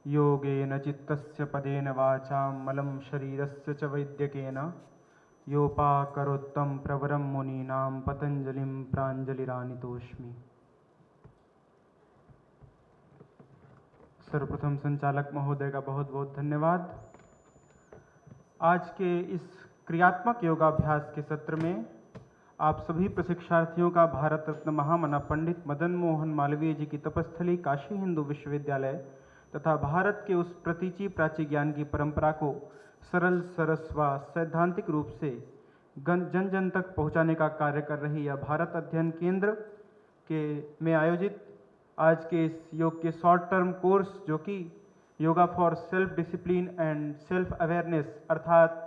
योगेन चित्तस्य पदेन वाचां मलं शरीरस्य च वैद्यकेन योपाकरोत्तं प्रवरं मुनीनां पतंजलिं प्राञ्जलिरानितोऽस्मि। सर्वप्रथम संचालक महोदय का बहुत बहुत धन्यवाद। आज के इस क्रियात्मक योगाभ्यास के सत्र में आप सभी प्रशिक्षार्थियों का भारत रत्न महामना पंडित मदन मोहन मालवीय जी की तपस्थली काशी हिंदू विश्वविद्यालय तथा भारत के उस प्रतीची प्राची ज्ञान की परंपरा को सरल सरस व सैद्धांतिक रूप से जन जन तक पहुंचाने का कार्य कर रही यह भारत अध्ययन केंद्र के में आयोजित आज के इस योग के शॉर्ट टर्म कोर्स, जो कि yoga for self discipline and self awareness अर्थात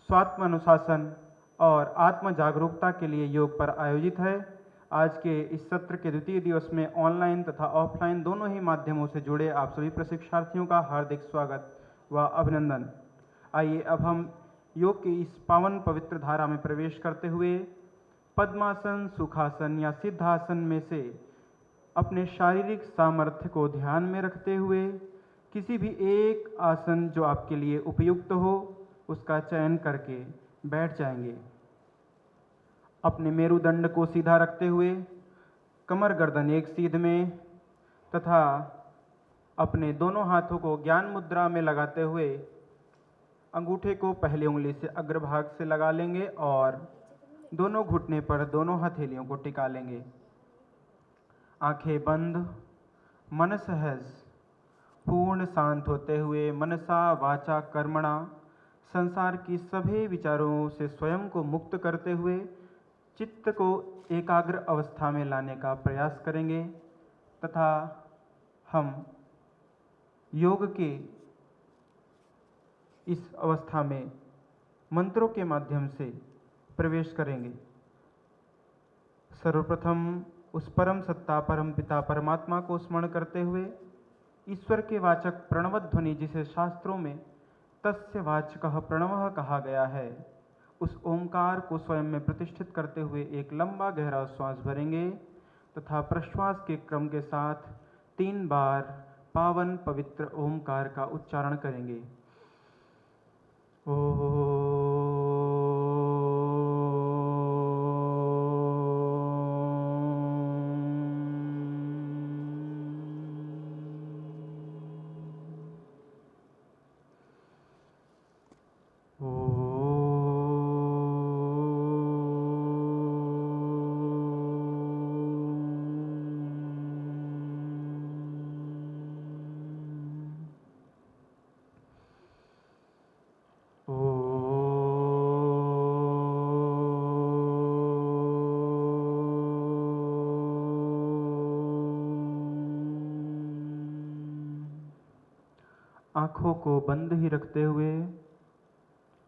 स्वात्म अनुशासन और आत्म जागरूकता के लिए योग पर आयोजित है। आज के इस सत्र के द्वितीय दिवस में ऑनलाइन तथा ऑफलाइन दोनों ही माध्यमों से जुड़े आप सभी प्रशिक्षार्थियों का हार्दिक स्वागत व अभिनंदन। आइए अब हम योग की इस पावन पवित्र धारा में प्रवेश करते हुए पद्मासन, सुखासन या सिद्धासन में से अपने शारीरिक सामर्थ्य को ध्यान में रखते हुए किसी भी एक आसन जो आपके लिए उपयुक्त हो उसका चयन करके बैठ जाएंगे। अपने मेरुदंड को सीधा रखते हुए कमर गर्दन एक सीध में तथा अपने दोनों हाथों को ज्ञान मुद्रा में लगाते हुए अंगूठे को पहली उंगली से अग्रभाग से लगा लेंगे और दोनों घुटने पर दोनों हथेलियों को टिका लेंगे। आंखें बंद, मन सहज, पूर्ण शांत होते हुए मनसा वाचा कर्मणा संसार की सभी विचारों से स्वयं को मुक्त करते हुए चित्त को एकाग्र अवस्था में लाने का प्रयास करेंगे तथा हम योग के इस अवस्था में मंत्रों के माध्यम से प्रवेश करेंगे। सर्वप्रथम उस परम सत्ता परम पिता परमात्मा को स्मरण करते हुए ईश्वर के वाचक प्रणव ध्वनि, जिसे शास्त्रों में तस्य वाचकः प्रणवः कहा गया है, उस ओंकार को स्वयं में प्रतिष्ठित करते हुए एक लंबा गहरा श्वास भरेंगे तथा प्रश्वास के क्रम के साथ 3 बार पावन पवित्र ओंकार का उच्चारण करेंगे। आँखों को बंद ही रखते हुए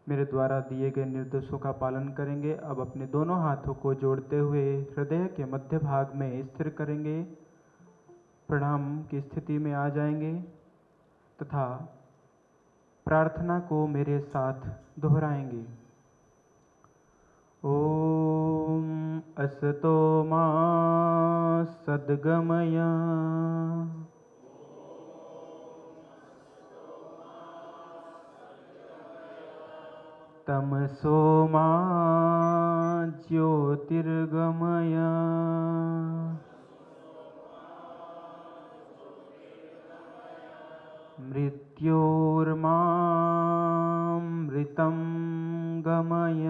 मेरे द्वारा दिए गए निर्देशों का पालन करेंगे। अब अपने दोनों हाथों को जोड़ते हुए हृदय के मध्य भाग में स्थिर करेंगे, प्रणाम की स्थिति में आ जाएंगे तथा प्रार्थना को मेरे साथ दोहराएंगे। ओम असतो मा सद्गमय तमसो मा ज्योतिर्गमय मृत्योर्मामृतं गमय।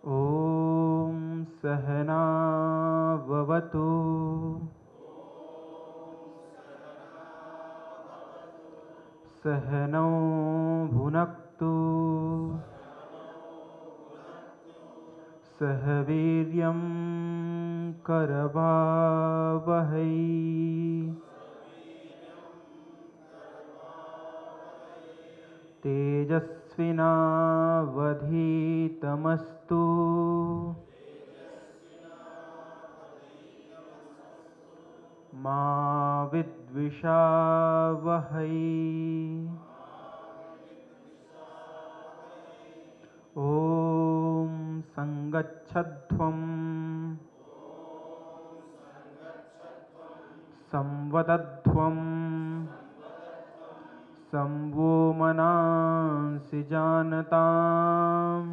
ॐ सहना भवतु सहनौ भुनक्तु सह वीर्यं करवावहै तेजस्विनावधीतमस्तु मा विद्विषावहै। ॐ संगच्छध्वं मन्वदध्वं संवो मनांसि जानताम्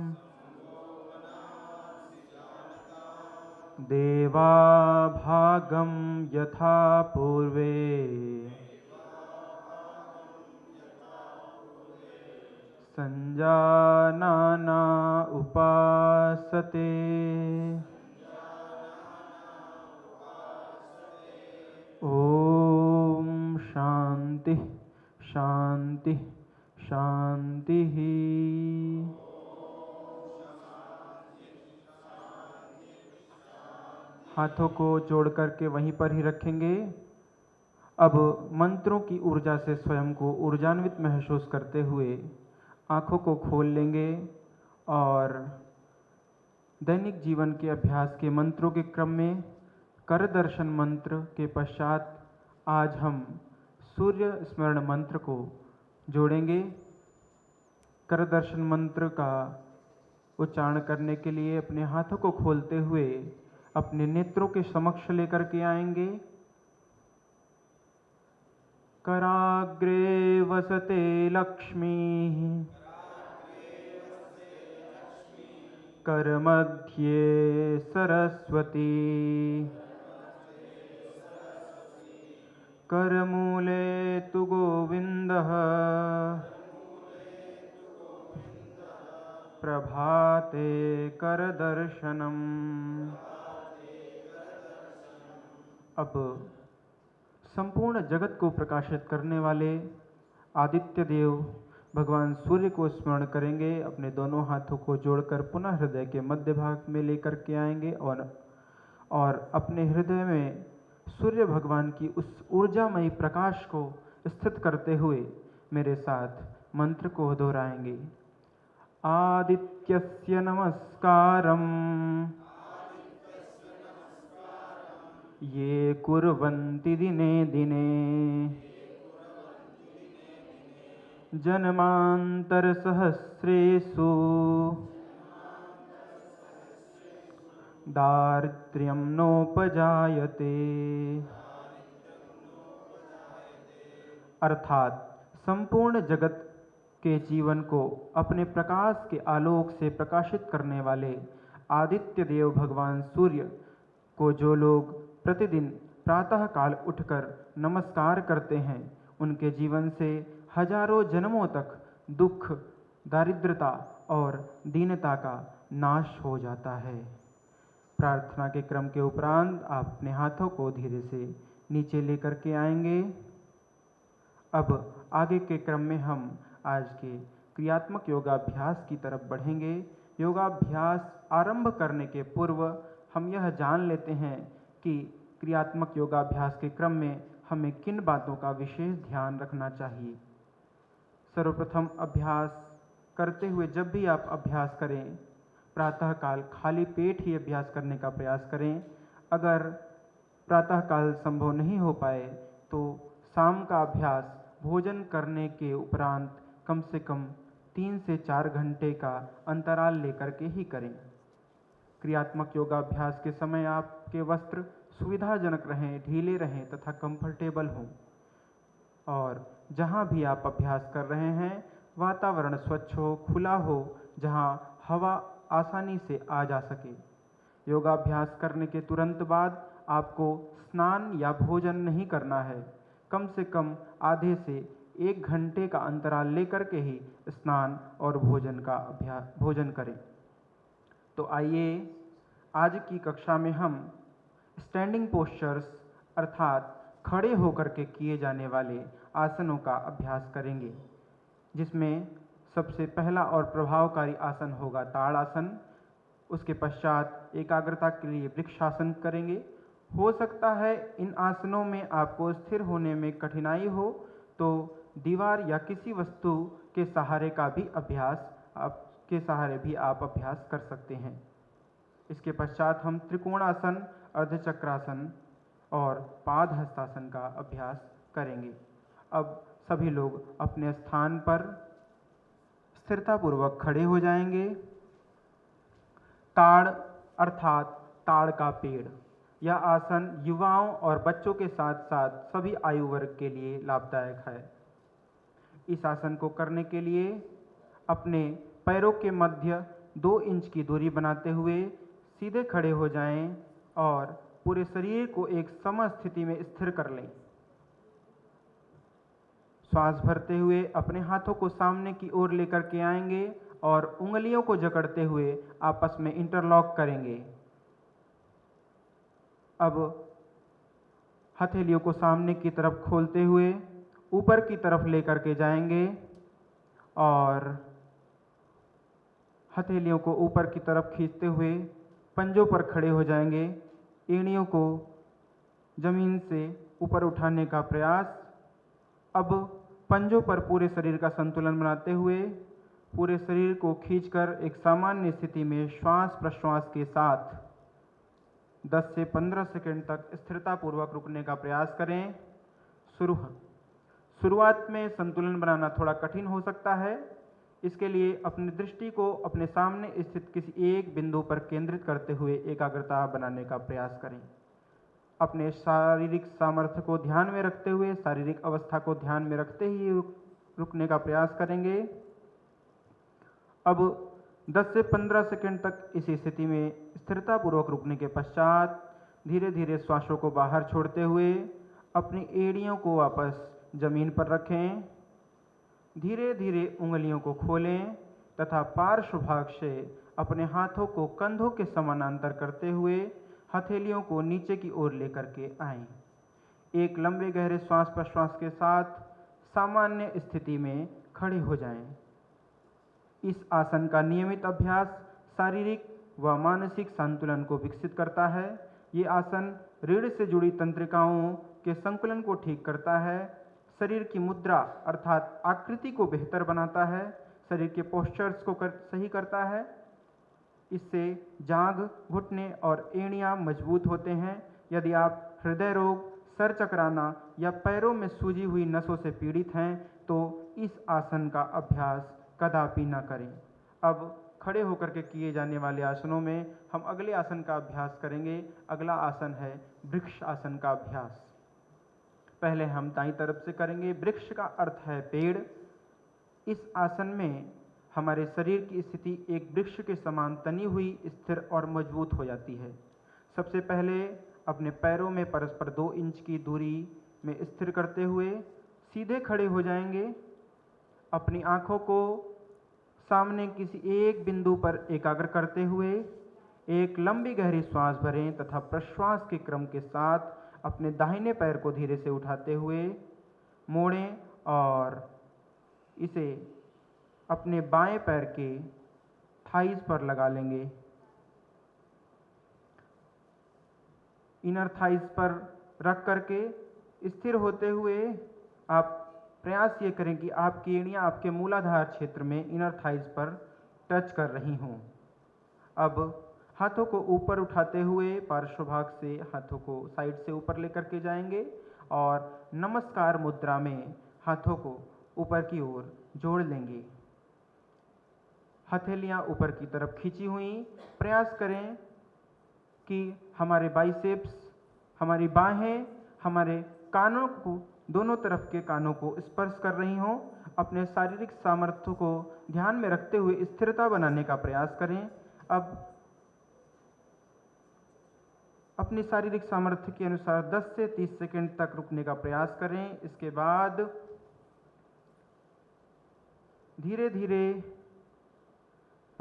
देवा भागं यथा पूर्वे संजानाना उपासते। ओम शांति शांति शांति। हाथों को जोड़ करके वहीं पर ही रखेंगे। अब मंत्रों की ऊर्जा से स्वयं को ऊर्जान्वित महसूस करते हुए आँखों को खोल लेंगे और दैनिक जीवन के अभ्यास के मंत्रों के क्रम में कर दर्शन मंत्र के पश्चात आज हम सूर्य स्मरण मंत्र को जोड़ेंगे। कर दर्शन मंत्र का उच्चारण करने के लिए अपने हाथों को खोलते हुए अपने नेत्रों के समक्ष लेकर के आएंगे। कराग्रे वसते लक्ष्मी करमध्ये सरस्वती करमूले तु गोविन्दः प्रभाते करदर्शनम्। अब संपूर्ण जगत को प्रकाशित करने वाले आदित्य देव भगवान सूर्य को स्मरण करेंगे। अपने दोनों हाथों को जोड़कर पुनः हृदय के मध्य भाग में लेकर के आएंगे और अपने हृदय में सूर्य भगवान की उस ऊर्जामयी प्रकाश को स्थित करते हुए मेरे साथ मंत्र को दोहराएंगे। आदित्यस्य नमस्कारम् ये कुर्वन्ति दिने दिने जन्मांतर सहस्रेषु दारिद्र्यं नोपजायते। अर्थात संपूर्ण जगत के जीवन को अपने प्रकाश के आलोक से प्रकाशित करने वाले आदित्य देव भगवान सूर्य को जो लोग प्रतिदिन प्रातः काल उठकर नमस्कार करते हैं उनके जीवन से हजारों जन्मों तक दुख, दारिद्रता और दीनता का नाश हो जाता है। प्रार्थना के क्रम के उपरांत आप अपने हाथों को धीरे से नीचे लेकर के आएंगे। अब आगे के क्रम में हम आज के क्रियात्मक योगाभ्यास की तरफ बढ़ेंगे। योगाभ्यास आरंभ करने के पूर्व हम यह जान लेते हैं कि क्रियात्मक योगाभ्यास के क्रम में हमें किन बातों का विशेष ध्यान रखना चाहिए। सर्वप्रथम अभ्यास करते हुए जब भी आप अभ्यास करें प्रातःकाल खाली पेट ही अभ्यास करने का प्रयास करें। अगर प्रातःकाल संभव नहीं हो पाए तो शाम का अभ्यास भोजन करने के उपरांत कम से कम 3 से 4 घंटे का अंतराल लेकर के ही करें। क्रियात्मक योगाभ्यास के समय आपके वस्त्र सुविधाजनक रहें, ढीले रहें तथा कंफर्टेबल हों और जहाँ भी आप अभ्यास कर रहे हैं वातावरण स्वच्छ हो, खुला हो, जहाँ हवा आसानी से आ जा सके। योगाभ्यास करने के तुरंत बाद आपको स्नान या भोजन नहीं करना है। कम से कम आधे से 1 घंटे का अंतराल लेकर के ही स्नान और भोजन करें। तो आइए आज की कक्षा में हम स्टैंडिंग पोस्चर्स अर्थात खड़े होकर के किए जाने वाले आसनों का अभ्यास करेंगे, जिसमें सबसे पहला और प्रभावकारी आसन होगा ताड़ासन। उसके पश्चात एकाग्रता के लिए वृक्षासन करेंगे। हो सकता है इन आसनों में आपको स्थिर होने में कठिनाई हो तो दीवार या किसी वस्तु के सहारे भी आप अभ्यास कर सकते हैं। इसके पश्चात हम त्रिकोणासन, अर्धचक्रासन और पाद हस्तासन का अभ्यास करेंगे। अब सभी लोग अपने स्थान पर स्थिरतापूर्वक खड़े हो जाएंगे। ताड़ अर्थात ताड़ का पेड़ यह आसन युवाओं और बच्चों के साथ साथ सभी आयु वर्ग के लिए लाभदायक है। इस आसन को करने के लिए अपने पैरों के मध्य 2 इंच की दूरी बनाते हुए सीधे खड़े हो जाएं और पूरे शरीर को एक सम स्थिति में स्थिर कर लें। श्वास भरते हुए अपने हाथों को सामने की ओर लेकर के आएंगे और उंगलियों को जकड़ते हुए आपस में इंटरलॉक करेंगे। अब हथेलियों को सामने की तरफ खोलते हुए ऊपर की तरफ लेकर के जाएंगे और हथेलियों को ऊपर की तरफ खींचते हुए पंजों पर खड़े हो जाएंगे। एड़ियों को जमीन से ऊपर उठाने का प्रयास। अब पंजों पर पूरे शरीर का संतुलन बनाते हुए पूरे शरीर को खींचकर एक सामान्य स्थिति में श्वास प्रश्वास के साथ 10 से 15 सेकंड तक स्थिरतापूर्वक रुकने का प्रयास करें। शुरुआत में संतुलन बनाना थोड़ा कठिन हो सकता है। इसके लिए अपनी दृष्टि को अपने सामने स्थित किसी एक बिंदु पर केंद्रित करते हुए एकाग्रता बनाने का प्रयास करें। अपने शारीरिक सामर्थ्य को ध्यान में रखते हुए शारीरिक अवस्था को ध्यान में रखते ही रुकने का प्रयास करेंगे। अब 10 से 15 सेकंड तक इसी स्थिति में स्थिरतापूर्वक रुकने के पश्चात धीरे धीरे श्वासों को बाहर छोड़ते हुए अपनी एड़ियों को वापस जमीन पर रखें। धीरे धीरे उंगलियों को खोलें तथा पार्श्व भाग से अपने हाथों को कंधों के समानांतर करते हुए हथेलियों को नीचे की ओर लेकर के आएं। एक लंबे गहरे श्वास प्रश्वास के साथ सामान्य स्थिति में खड़े हो जाएं। इस आसन का नियमित अभ्यास शारीरिक व मानसिक संतुलन को विकसित करता है। ये आसन रीढ़ से जुड़ी तंत्रिकाओं के संकुलन को ठीक करता है, शरीर की मुद्रा अर्थात आकृति को बेहतर बनाता है, शरीर के पोस्चर्स को सही करता है। इससे जांघ, घुटने और एड़ियां मजबूत होते हैं। यदि आप हृदय रोग, सर चकराना या पैरों में सूजी हुई नसों से पीड़ित हैं तो इस आसन का अभ्यास कदापि न करें। अब खड़े होकर के किए जाने वाले आसनों में हम अगले आसन का अभ्यास करेंगे। अगला आसन है वृक्ष आसन का अभ्यास। पहले हम दाईं तरफ से करेंगे। वृक्ष का अर्थ है पेड़। इस आसन में हमारे शरीर की स्थिति एक वृक्ष के समान तनी हुई, स्थिर और मजबूत हो जाती है। सबसे पहले अपने पैरों में परस्पर 2 इंच की दूरी में स्थिर करते हुए सीधे खड़े हो जाएंगे। अपनी आंखों को सामने किसी एक बिंदु पर एकाग्र करते हुए एक लंबी गहरी श्वास भरें तथा प्रश्वास के क्रम के साथ अपने दाहिने पैर को धीरे से उठाते हुए मोड़ें और इसे अपने बाएं पैर के थाइज पर लगा लेंगे। इनर थाइज पर रख करके स्थिर होते हुए आप प्रयास ये करें कि आपकी एड़ियां आपके मूलाधार क्षेत्र में इनर थाइज पर टच कर रही हों। अब हाथों को ऊपर उठाते हुए पार्श्व भाग से हाथों को साइड से ऊपर लेकर के जाएंगे और नमस्कार मुद्रा में हाथों को ऊपर की ओर जोड़ लेंगे। हथेलियां ऊपर की तरफ खींची हुई। प्रयास करें कि हमारे बाइसेप्स, हमारी बाहें हमारे कानों को, दोनों तरफ के कानों को स्पर्श कर रही हों। अपने शारीरिक सामर्थ्य को ध्यान में रखते हुए स्थिरता बनाने का प्रयास करें। अब अपनी शारीरिक सामर्थ्य के अनुसार 10 से 30 सेकंड तक रुकने का प्रयास करें। इसके बाद धीरे धीरे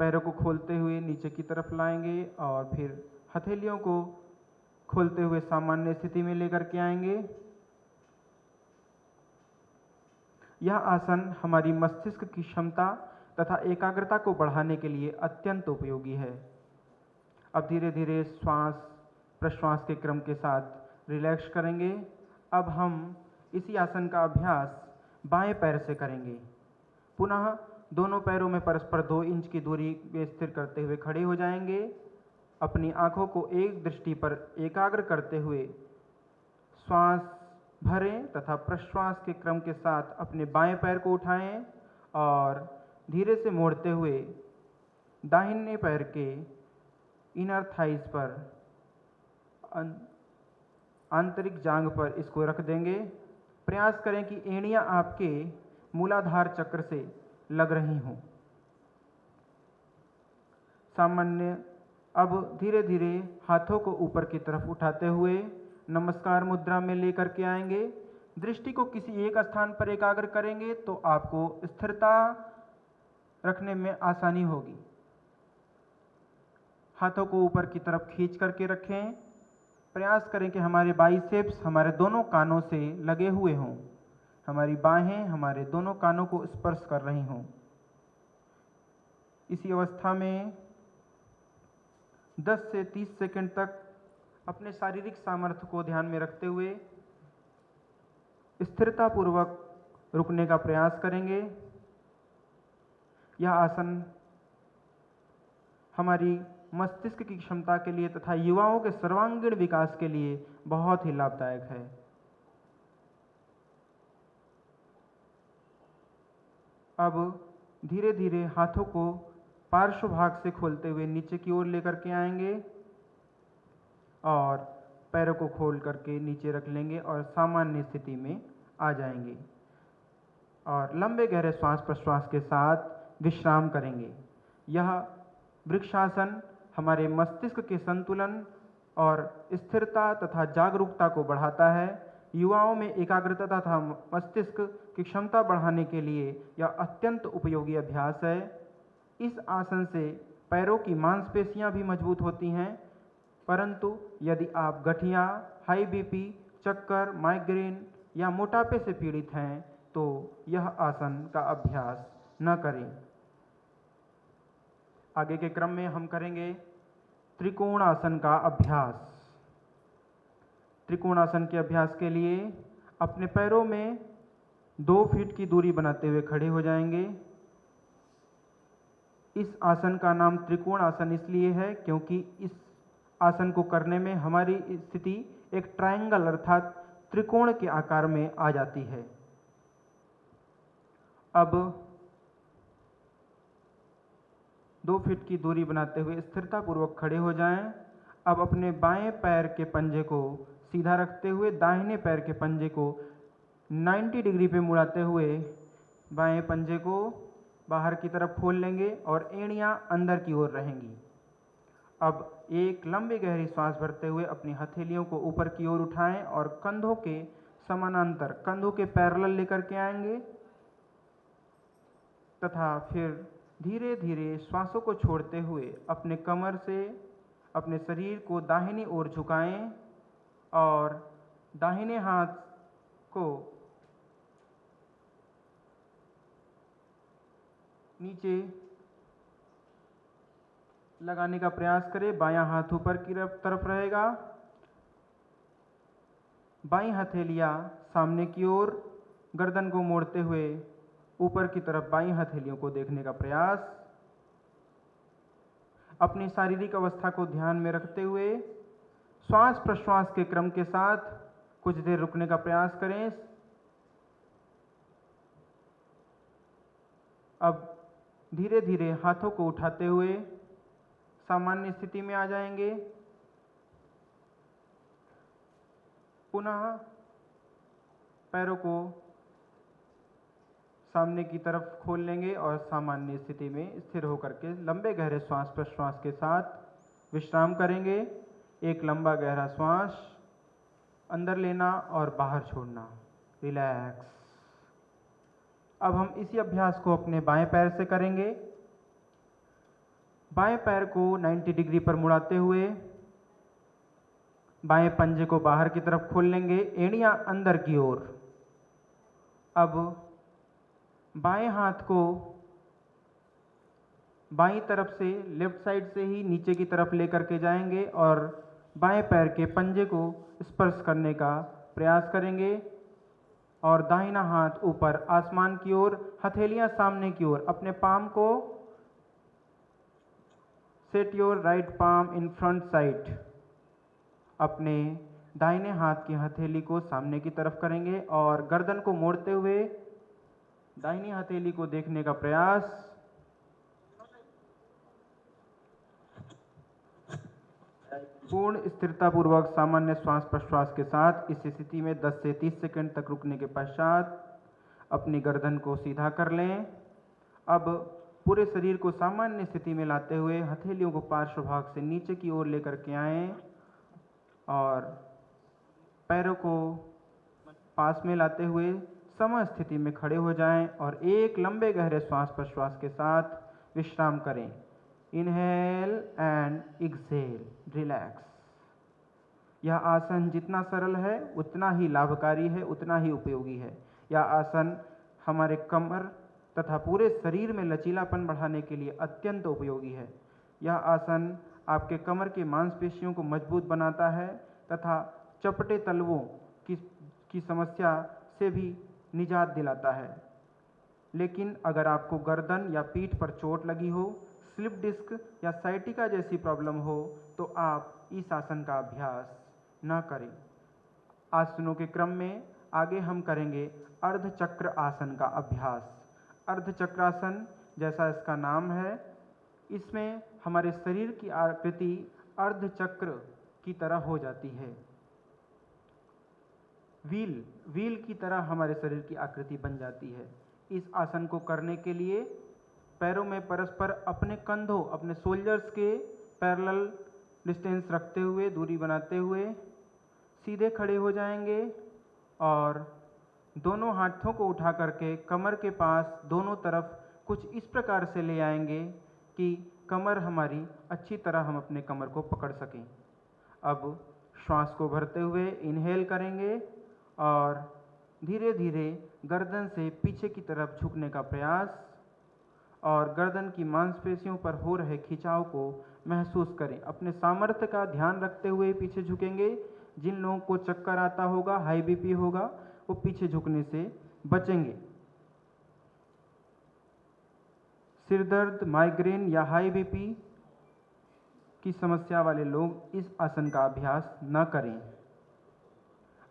पैरों को खोलते हुए नीचे की तरफ लाएंगे और फिर हथेलियों को खोलते हुए सामान्य स्थिति में लेकर के आएंगे। यह आसन हमारी मस्तिष्क की क्षमता तथा एकाग्रता को बढ़ाने के लिए अत्यंत उपयोगी है। अब धीरे धीरे श्वास प्रश्वास के क्रम के साथ रिलैक्स करेंगे। अब हम इसी आसन का अभ्यास बाएं पैर से करेंगे। पुनः दोनों पैरों में परस्पर 2 इंच की दूरी में स्थिर करते हुए खड़े हो जाएंगे। अपनी आंखों को एक दृष्टि पर एकाग्र करते हुए श्वास भरें तथा प्रश्वास के क्रम के साथ अपने बाएं पैर को उठाएं और धीरे से मोड़ते हुए दाहिने पैर के इनर थाइज पर आंतरिक जांघ पर इसको रख देंगे। प्रयास करें कि एड़ियां आपके मूलाधार चक्र से लग रही हों। सामान्य अब धीरे धीरे हाथों को ऊपर की तरफ उठाते हुए नमस्कार मुद्रा में लेकर के आएंगे। दृष्टि को किसी एक स्थान पर एकाग्र करेंगे तो आपको स्थिरता रखने में आसानी होगी। हाथों को ऊपर की तरफ खींच करके रखें। प्रयास करें कि हमारे बाइसेप्स हमारे दोनों कानों से लगे हुए हों, हमारी बाहें हमारे दोनों कानों को स्पर्श कर रही हों। इसी अवस्था में 10 से 30 सेकंड तक अपने शारीरिक सामर्थ्य को ध्यान में रखते हुए स्थिरतापूर्वक रुकने का प्रयास करेंगे। यह आसन हमारी मस्तिष्क की क्षमता के लिए तथा युवाओं के सर्वांगीण विकास के लिए बहुत ही लाभदायक है। अब धीरे धीरे हाथों को पार्श्व भाग से खोलते हुए नीचे की ओर लेकर के आएंगे और पैरों को खोल करके नीचे रख लेंगे और सामान्य स्थिति में आ जाएंगे और लंबे गहरे श्वास प्रश्वास के साथ विश्राम करेंगे। यह वृक्षासन हमारे मस्तिष्क के संतुलन और स्थिरता तथा जागरूकता को बढ़ाता है। युवाओं में एकाग्रता तथा मस्तिष्क की क्षमता बढ़ाने के लिए यह अत्यंत उपयोगी अभ्यास है। इस आसन से पैरों की मांसपेशियां भी मजबूत होती हैं, परंतु यदि आप गठिया, हाई बीपी, चक्कर, माइग्रेन या मोटापे से पीड़ित हैं तो यह आसन का अभ्यास न करें। आगे के क्रम में हम करेंगे त्रिकोण आसन का अभ्यास। त्रिकोण आसन के अभ्यास के लिए अपने पैरों में 2 फीट की दूरी बनाते हुए खड़े हो जाएंगे। इस आसन का नाम त्रिकोण आसन इसलिए है क्योंकि इस आसन को करने में हमारी स्थिति एक ट्रायंगल अर्थात त्रिकोण के आकार में आ जाती है। अब 2 फीट की दूरी बनाते हुए स्थिरतापूर्वक खड़े हो जाएं। अब अपने बाएं पैर के पंजे को सीधा रखते हुए दाहिने पैर के पंजे को 90 डिग्री पे मुड़ाते हुए बाएं पंजे को बाहर की तरफ खोल लेंगे और एड़ियां अंदर की ओर रहेंगी। अब एक लंबी गहरी सांस भरते हुए अपनी हथेलियों को ऊपर की ओर उठाएं और कंधों के समानांतर, कंधों के पैरेलल लेकर के आएंगे तथा फिर धीरे धीरे श्वासों को छोड़ते हुए अपने कमर से अपने शरीर को दाहिनी ओर झुकाएं और दाहिने हाथ को नीचे लगाने का प्रयास करें। बायां हाथ ऊपर की तरफ रहेगा, बाईं हथेलियां सामने की ओर, गर्दन को मोड़ते हुए ऊपर की तरफ बाईं हथेलियों को देखने का प्रयास। अपनी शारीरिक अवस्था को ध्यान में रखते हुए श्वास प्रश्वास के क्रम के साथ कुछ देर रुकने का प्रयास करें। अब धीरे धीरे हाथों को उठाते हुए सामान्य स्थिति में आ जाएंगे। पुनः पैरों को सामने की तरफ खोल लेंगे और सामान्य स्थिति में स्थिर होकर के लंबे गहरे श्वास प्रश्वास के साथ विश्राम करेंगे। एक लंबा गहरा श्वास अंदर लेना और बाहर छोड़ना, रिलैक्स। अब हम इसी अभ्यास को अपने बाएं पैर से करेंगे। बाएं पैर को 90 डिग्री पर मुड़ाते हुए बाएं पंजे को बाहर की तरफ खोल लेंगे, एड़ियां अंदर की ओर। अब बाएं हाथ को बाईं तरफ से, लेफ्ट साइड से ही नीचे की तरफ लेकर के जाएंगे और बाएं पैर के पंजे को स्पर्श करने का प्रयास करेंगे और दाहिना हाथ ऊपर आसमान की ओर, हथेलियां सामने की ओर। अपने पाम को set your right palm in front side. अपने दाहिने हाथ की हथेली को सामने की तरफ करेंगे और गर्दन को मोड़ते हुए दाहिनी हथेली को देखने का प्रयास। पूर्ण स्थिरतापूर्वक सामान्य श्वास प्रश्वास के साथ इस स्थिति में 10 से 30 सेकंड तक रुकने के पश्चात अपनी गर्दन को सीधा कर लें। अब पूरे शरीर को सामान्य स्थिति में लाते हुए हथेलियों को पार्श्व भाग से नीचे की ओर लेकर के आएं और पैरों को पास में लाते हुए सम स्थिति में खड़े हो जाएं और एक लंबे गहरे श्वास प्रश्वास के साथ विश्राम करें। Inhale and exhale, relax. यह आसन जितना सरल है उतना ही लाभकारी है, उतना ही उपयोगी है। यह आसन हमारे कमर तथा पूरे शरीर में लचीलापन बढ़ाने के लिए अत्यंत उपयोगी है। यह आसन आपके कमर की मांसपेशियों को मजबूत बनाता है तथा चपटे तलवों की समस्या से भी निजात दिलाता है। लेकिन अगर आपको गर्दन या पीठ पर चोट लगी हो, स्लिप डिस्क या साइटिका जैसी प्रॉब्लम हो तो आप इस आसन का अभ्यास न करें। आसनों के क्रम में आगे हम करेंगे अर्धचक्र आसन का अभ्यास। अर्धचक्रासन जैसा इसका नाम है, इसमें हमारे शरीर की आकृति अर्धचक्र की तरह हो जाती है। व्हील की तरह हमारे शरीर की आकृति बन जाती है। इस आसन को करने के लिए पैरों में परस्पर अपने कंधों, अपने शोल्डर्स के पैरेलल डिस्टेंस रखते हुए, दूरी बनाते हुए सीधे खड़े हो जाएंगे और दोनों हाथों को उठा करके कमर के पास दोनों तरफ कुछ इस प्रकार से ले आएंगे कि कमर हमारी अच्छी तरह हम अपने कमर को पकड़ सकें। अब श्वास को भरते हुए इनहेल करेंगे और धीरे धीरे गर्दन से पीछे की तरफ झुकने का प्रयास और गर्दन की मांसपेशियों पर हो रहे खिंचाव को महसूस करें। अपने सामर्थ्य का ध्यान रखते हुए पीछे झुकेंगे। जिन लोगों को चक्कर आता होगा, हाई बीपी होगा, वो पीछे झुकने से बचेंगे। सिर दर्द, माइग्रेन या हाई बीपी की समस्या वाले लोग इस आसन का अभ्यास न करें।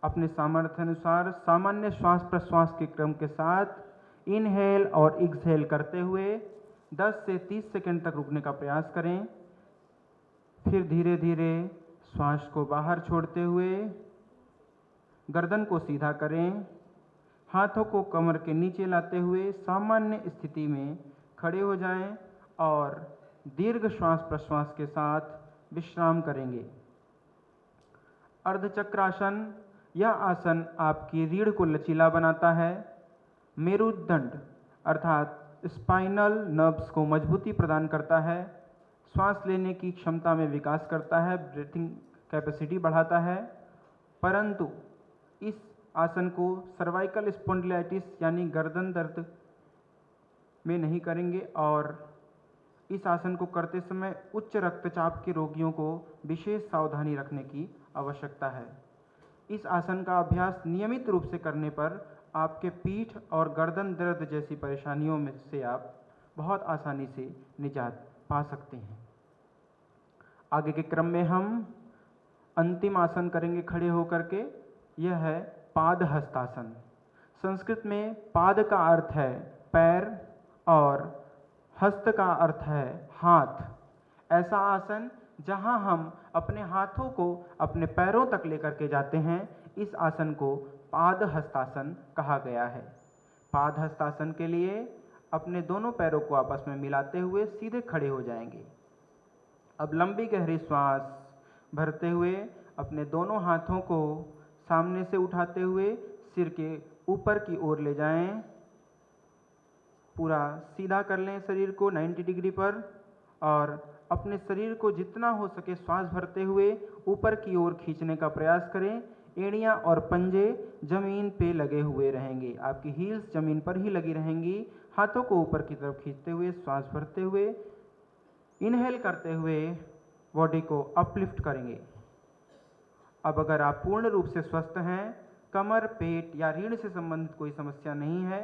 अपने सामर्थ्य अनुसार सामान्य श्वास प्रश्वास के क्रम के साथ इनहेल और एक्सहेल करते हुए 10 से 30 सेकंड तक रुकने का प्रयास करें। फिर धीरे धीरे श्वास को बाहर छोड़ते हुए गर्दन को सीधा करें। हाथों को कमर के नीचे लाते हुए सामान्य स्थिति में खड़े हो जाएं और दीर्घ श्वास प्रश्वास के साथ विश्राम करेंगे। अर्धचक्रासन, यह आसन आपकी रीढ़ को लचीला बनाता है, मेरुदंड अर्थात स्पाइनल नर्व्स को मजबूती प्रदान करता है, श्वास लेने की क्षमता में विकास करता है, ब्रीथिंग कैपेसिटी बढ़ाता है। परंतु इस आसन को सर्वाइकल स्पॉन्डिलाइटिस यानी गर्दन दर्द में नहीं करेंगे और इस आसन को करते समय उच्च रक्तचाप के रोगियों को विशेष सावधानी रखने की आवश्यकता है। इस आसन का अभ्यास नियमित रूप से करने पर आपके पीठ और गर्दन दर्द जैसी परेशानियों में से आप बहुत आसानी से निजात पा सकते हैं। आगे के क्रम में हम अंतिम आसन करेंगे खड़े होकर के। यह है पाद हस्तासन। संस्कृत में पाद का अर्थ है पैर और हस्त का अर्थ है हाथ। ऐसा आसन जहां हम अपने हाथों को अपने पैरों तक लेकर के जाते हैं, इस आसन को पाद हस्तासन कहा गया है। पाद हस्तासन के लिए अपने दोनों पैरों को आपस में मिलाते हुए सीधे खड़े हो जाएंगे। अब लंबी गहरी श्वास भरते हुए अपने दोनों हाथों को सामने से उठाते हुए सिर के ऊपर की ओर ले जाएं। पूरा सीधा कर लें शरीर को 90 डिग्री पर और अपने शरीर को जितना हो सके श्वास भरते हुए ऊपर की ओर खींचने का प्रयास करें। एड़ियां और पंजे जमीन पे लगे हुए रहेंगे, आपकी हील्स जमीन पर ही लगी रहेंगी। हाथों को ऊपर की तरफ खींचते हुए श्वास भरते हुए इनहेल करते हुए बॉडी को अपलिफ्ट करेंगे। अब अगर आप पूर्ण रूप से स्वस्थ हैं, कमर, पेट या रीढ़ से संबंधित कोई समस्या नहीं है,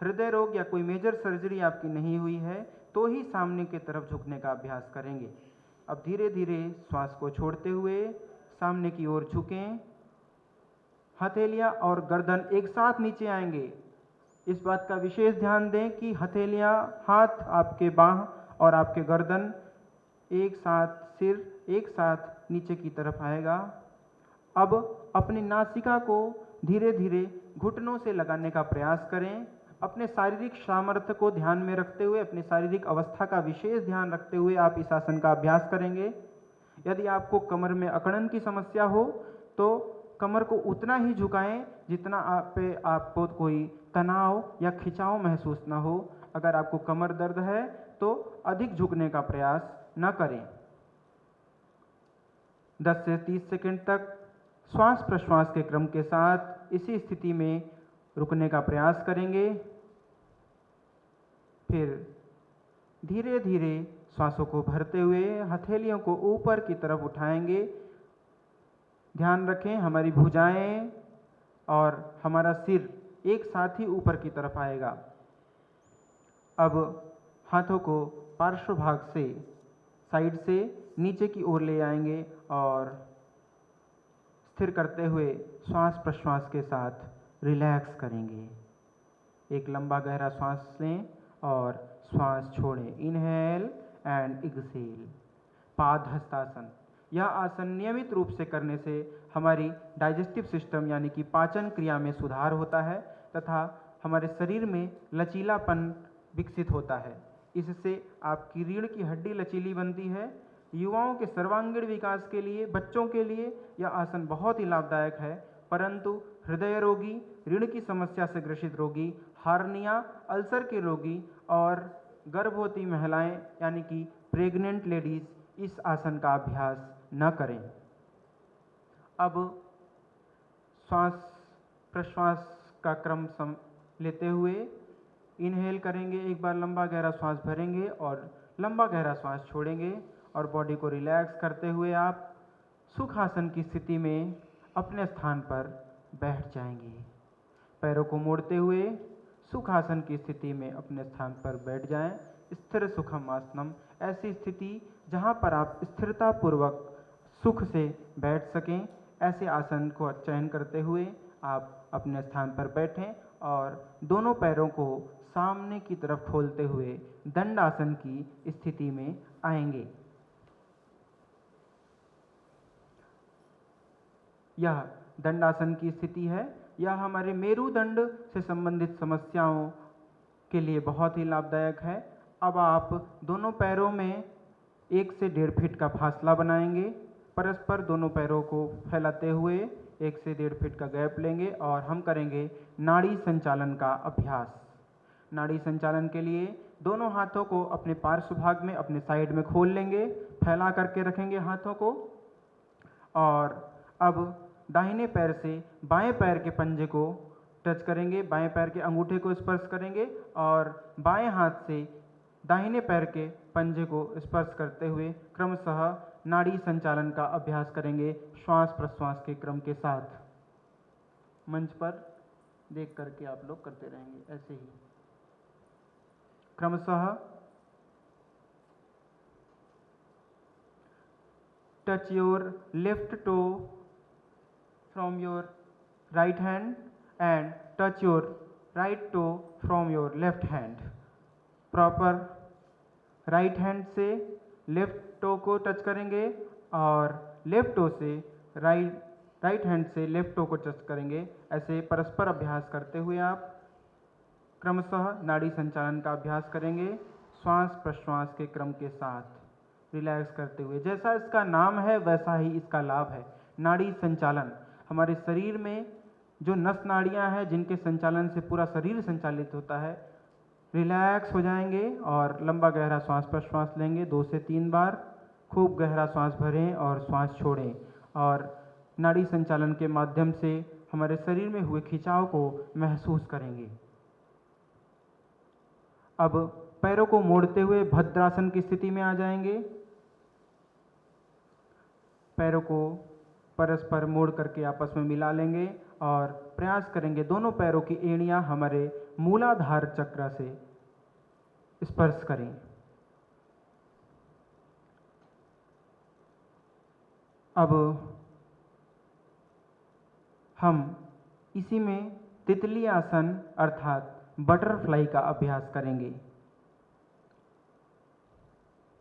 हृदय रोग या कोई मेजर सर्जरी आपकी नहीं हुई है, तो ही सामने की तरफ झुकने का अभ्यास करेंगे। अब धीरे धीरे श्वास को छोड़ते हुए सामने की ओर झुकें। हथेलियां और गर्दन एक साथ नीचे आएंगे। इस बात का विशेष ध्यान दें कि हथेलियां, हाथ, आपके बाह और आपके गर्दन एक साथ सिर एक साथ नीचे की तरफ आएगा। अब अपनी नासिका को धीरे धीरे घुटनों से लगाने का प्रयास करें। अपने शारीरिक सामर्थ्य को ध्यान में रखते हुए, अपनी शारीरिक अवस्था का विशेष ध्यान रखते हुए आप इस आसन का अभ्यास करेंगे। यदि आपको कमर में अकड़न की समस्या हो तो कमर को उतना ही झुकाएं जितना आपको कोई तनाव या खिंचाव महसूस न हो। अगर आपको कमर दर्द है तो अधिक झुकने का प्रयास न करें। 10 से 30 सेकंड तक श्वास प्रश्वास के क्रम के साथ इसी स्थिति में रुकने का प्रयास करेंगे। फिर धीरे धीरे श्वासों को भरते हुए हथेलियों को ऊपर की तरफ उठाएंगे। ध्यान रखें हमारी भुजाएं और हमारा सिर एक साथ ही ऊपर की तरफ आएगा। अब हाथों को पार्श्व भाग से, साइड से नीचे की ओर ले आएंगे और स्थिर करते हुए श्वास प्रश्वास के साथ रिलैक्स करेंगे। एक लंबा गहरा श्वास लें और श्वास छोड़ें। Inhale and exhale. पाद हस्तासन। यह आसन नियमित रूप से करने से हमारी डाइजेस्टिव सिस्टम यानी कि पाचन क्रिया में सुधार होता है तथा हमारे शरीर में लचीलापन विकसित होता है। इससे आपकी रीढ़ की हड्डी लचीली बनती है। युवाओं के सर्वांगीण विकास के लिए, बच्चों के लिए यह आसन बहुत ही लाभदायक है, परंतु हृदय रोगी, रीढ़ की समस्या से ग्रसित रोगी, हार्निया, अल्सर के रोगी और गर्भवती महिलाएं यानी कि प्रेग्नेंट लेडीज इस आसन का अभ्यास न करें। अब श्वास प्रश्वास का क्रम लेते हुए इनहेल करेंगे। एक बार लंबा गहरा श्वास भरेंगे और लंबा गहरा श्वास छोड़ेंगे और बॉडी को रिलैक्स करते हुए आप सुखासन की स्थिति में अपने स्थान पर बैठ जाएंगे। पैरों को मोड़ते हुए सुखासन की स्थिति में अपने स्थान पर बैठ जाएं। स्थिर सुखम आसनम, ऐसी स्थिति जहां पर आप स्थिरता पूर्वक सुख से बैठ सकें, ऐसे आसन को चयन करते हुए आप अपने स्थान पर बैठें और दोनों पैरों को सामने की तरफ खोलते हुए दंडासन की स्थिति में आएंगे। यह दंडासन की स्थिति है। यह हमारे मेरुदंड से संबंधित समस्याओं के लिए बहुत ही लाभदायक है। अब आप दोनों पैरों में 1 से 1.5 फीट का फासला बनाएंगे। परस्पर दोनों पैरों को फैलाते हुए 1 से 1.5 फीट का गैप लेंगे और हम करेंगे नाड़ी संचालन का अभ्यास। नाड़ी संचालन के लिए दोनों हाथों को अपने पार्श्व भाग में, अपने साइड में खोल लेंगे, फैला करके रखेंगे हाथों को और अब दाहिने पैर से बाएं पैर के पंजे को टच करेंगे, बाएं पैर के अंगूठे को स्पर्श करेंगे और बाएं हाथ से दाहिने पैर के पंजे को स्पर्श करते हुए क्रमशः नाड़ी संचालन का अभ्यास करेंगे श्वास प्रश्वास के क्रम के साथ। मंच पर देख करके आप लोग करते रहेंगे ऐसे ही क्रमशः। Touch your left toe from your right hand and touch your right toe from your left hand. Proper right hand से left toe को टच करेंगे और left toe से right hand से left toe को टच करेंगे। ऐसे परस्पर अभ्यास करते हुए आप क्रमशः नाड़ी संचालन का अभ्यास करेंगे श्वास प्रश्वास के क्रम के साथ रिलैक्स करते हुए। जैसा इसका नाम है वैसा ही इसका लाभ है। नाड़ी संचालन हमारे शरीर में जो नस नाड़ियां हैं जिनके संचालन से पूरा शरीर संचालित होता है, रिलैक्स हो जाएंगे और लंबा गहरा श्वास प्रश्वास लेंगे 2 से 3 बार। खूब गहरा श्वास भरें और श्वास छोड़ें और नाड़ी संचालन के माध्यम से हमारे शरीर में हुए खिंचाव को महसूस करेंगे। अब पैरों को मोड़ते हुए भद्रासन की स्थिति में आ जाएंगे। पैरों को परस्पर मोड़ करके आपस में मिला लेंगे और प्रयास करेंगे दोनों पैरों की एड़ियां हमारे मूलाधार चक्र से स्पर्श करें। अब हम इसी में तितली आसन अर्थात बटरफ्लाई का अभ्यास करेंगे।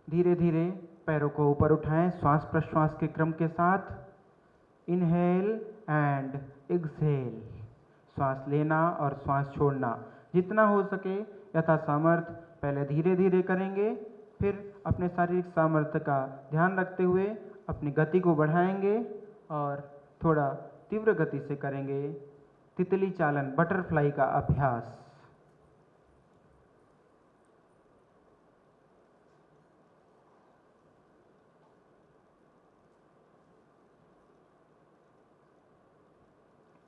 धीरे धीरे पैरों को ऊपर उठाएं श्वास प्रश्वास के क्रम के साथ। इनहेल एंड एक्सहेल, श्वास लेना और श्वास छोड़ना। जितना हो सके यथा सामर्थ्य पहले धीरे धीरे करेंगे, फिर अपने शारीरिक सामर्थ्य का ध्यान रखते हुए अपनी गति को बढ़ाएंगे और थोड़ा तीव्र गति से करेंगे तितली चालन, बटरफ्लाई का अभ्यास।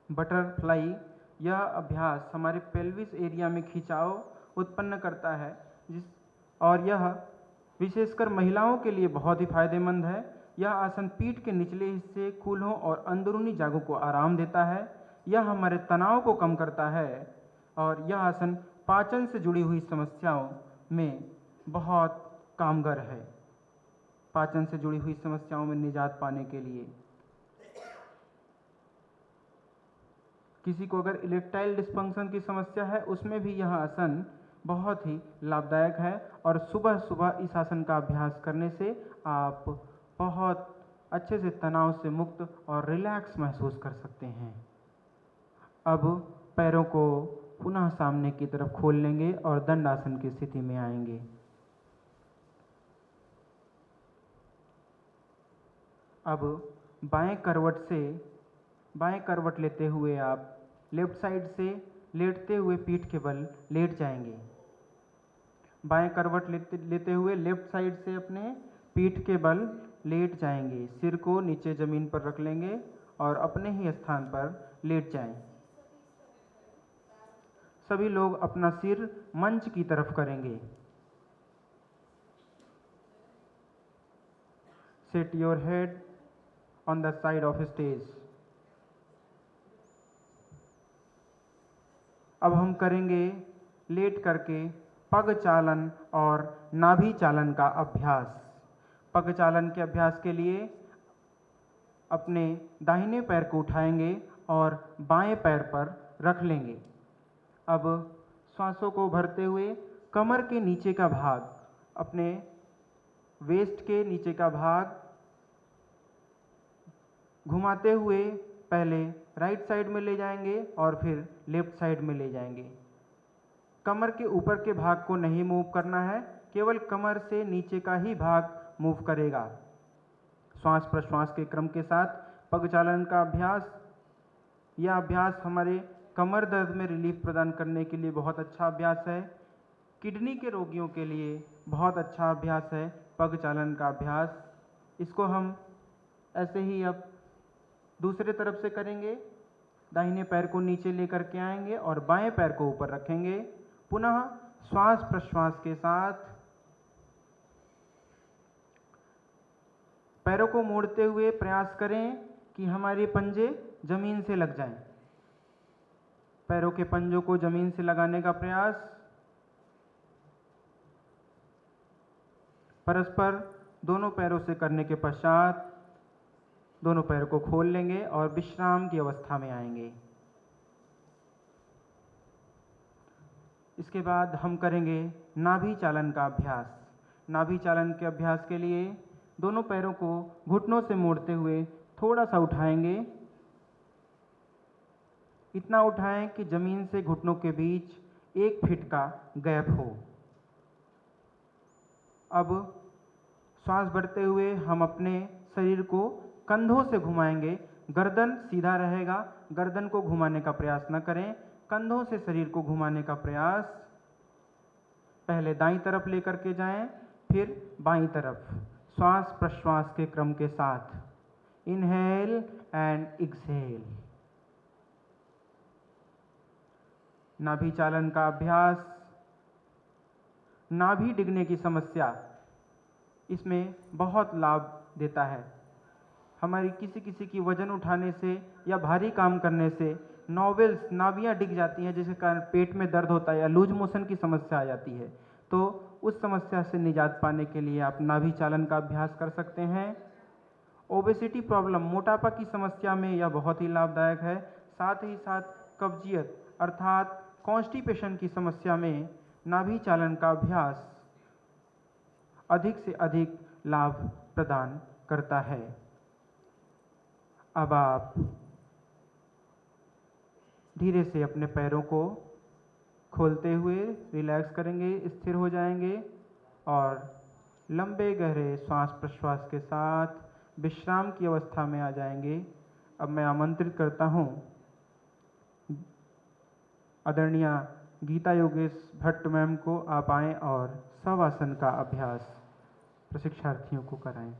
बटरफ्लाई यह अभ्यास हमारे पेल्विस एरिया में खिंचाव उत्पन्न करता है, और यह विशेषकर महिलाओं के लिए बहुत ही फायदेमंद है। यह आसन पीठ के निचले हिस्से, कूल्हों और अंदरूनी जांघों को आराम देता है। यह हमारे तनाव को कम करता है और यह आसन पाचन से जुड़ी हुई समस्याओं में बहुत कामगर है। पाचन से जुड़ी हुई समस्याओं में निजात पाने के लिए किसी को अगर इरेक्टाइल डिस्फंक्शन की समस्या है, उसमें भी यह आसन बहुत ही लाभदायक है। और सुबह सुबह इस आसन का अभ्यास करने से आप बहुत अच्छे से तनाव से मुक्त और रिलैक्स महसूस कर सकते हैं। अब पैरों को पुनः सामने की तरफ खोल लेंगे और दंडासन की स्थिति में आएंगे। अब बाएं करवट लेते हुए आप लेफ्ट साइड से लेटते हुए पीठ के बल लेट जाएंगे। बाएं करवट लेते हुए लेफ्ट साइड से अपने पीठ के बल लेट जाएंगे। सिर को नीचे जमीन पर रख लेंगे और अपने ही स्थान पर लेट जाएं। सभी लोग अपना सिर मंच की तरफ करेंगे। Set your head on the side of stage. अब हम करेंगे लेट करके पग चालन और नाभि चालन का अभ्यास। पग चालन के अभ्यास के लिए अपने दाहिने पैर को उठाएंगे और बाएं पैर पर रख लेंगे। अब श्वासों को भरते हुए कमर के नीचे का भाग, अपने वेस्ट के नीचे का भाग घुमाते हुए पहले राइट साइड में ले जाएंगे और फिर लेफ्ट साइड में ले जाएंगे। कमर के ऊपर के भाग को नहीं मूव करना है, केवल कमर से नीचे का ही भाग मूव करेगा। श्वास प्रश्वास के क्रम के साथ पग चालन का अभ्यास। यह अभ्यास हमारे कमर दर्द में रिलीफ प्रदान करने के लिए बहुत अच्छा अभ्यास है। किडनी के रोगियों के लिए बहुत अच्छा अभ्यास है पग चालन का अभ्यास। इसको हम ऐसे ही अब दूसरे तरफ से करेंगे। दाहिने पैर को नीचे लेकर के आएंगे और बाएं पैर को ऊपर रखेंगे। पुनः श्वास प्रश्वास के साथ पैरों को मोड़ते हुए प्रयास करें कि हमारे पंजे जमीन से लग जाएं। पैरों के पंजों को जमीन से लगाने का प्रयास। परस्पर दोनों पैरों से करने के पश्चात दोनों पैरों को खोल लेंगे और विश्राम की अवस्था में आएंगे। इसके बाद हम करेंगे नाभि चालन का अभ्यास। नाभि चालन के अभ्यास के लिए दोनों पैरों को घुटनों से मोड़ते हुए थोड़ा सा उठाएंगे। इतना उठाएं कि जमीन से घुटनों के बीच 1 फीट का गैप हो। अब श्वास भरते हुए हम अपने शरीर को कंधों से घुमाएंगे। गर्दन सीधा रहेगा, गर्दन को घुमाने का प्रयास न करें। कंधों से शरीर को घुमाने का प्रयास। पहले दाईं तरफ लेकर के जाएं, फिर बाईं तरफ। श्वास प्रश्वास के क्रम के साथ इनहेल एंड एक्सहेल। नाभि चालन का अभ्यास। नाभि डिगने की समस्या इसमें बहुत लाभ देता है। हमारी किसी की वजन उठाने से या भारी काम करने से नोवेल्स, नाभियाँ डिग जाती हैं, जिसके कारण पेट में दर्द होता है या लूज मोशन की समस्या आ जाती है। तो उस समस्या से निजात पाने के लिए आप नाभि चालन का अभ्यास कर सकते हैं। ओबेसिटी प्रॉब्लम, मोटापा की समस्या में यह बहुत ही लाभदायक है। साथ ही साथ कब्जियत अर्थात कॉन्स्टिपेशन की समस्या में नाभि चालन का अभ्यास अधिक से अधिक लाभ प्रदान करता है। अब आप धीरे से अपने पैरों को खोलते हुए रिलैक्स करेंगे, स्थिर हो जाएंगे और लंबे गहरे श्वास प्रश्वास के साथ विश्राम की अवस्था में आ जाएंगे। अब मैं आमंत्रित करता हूँ आदरणीय गीता योगेश भट्ट मैम को, आप आएँ और शवासन का अभ्यास प्रशिक्षार्थियों को कराएं।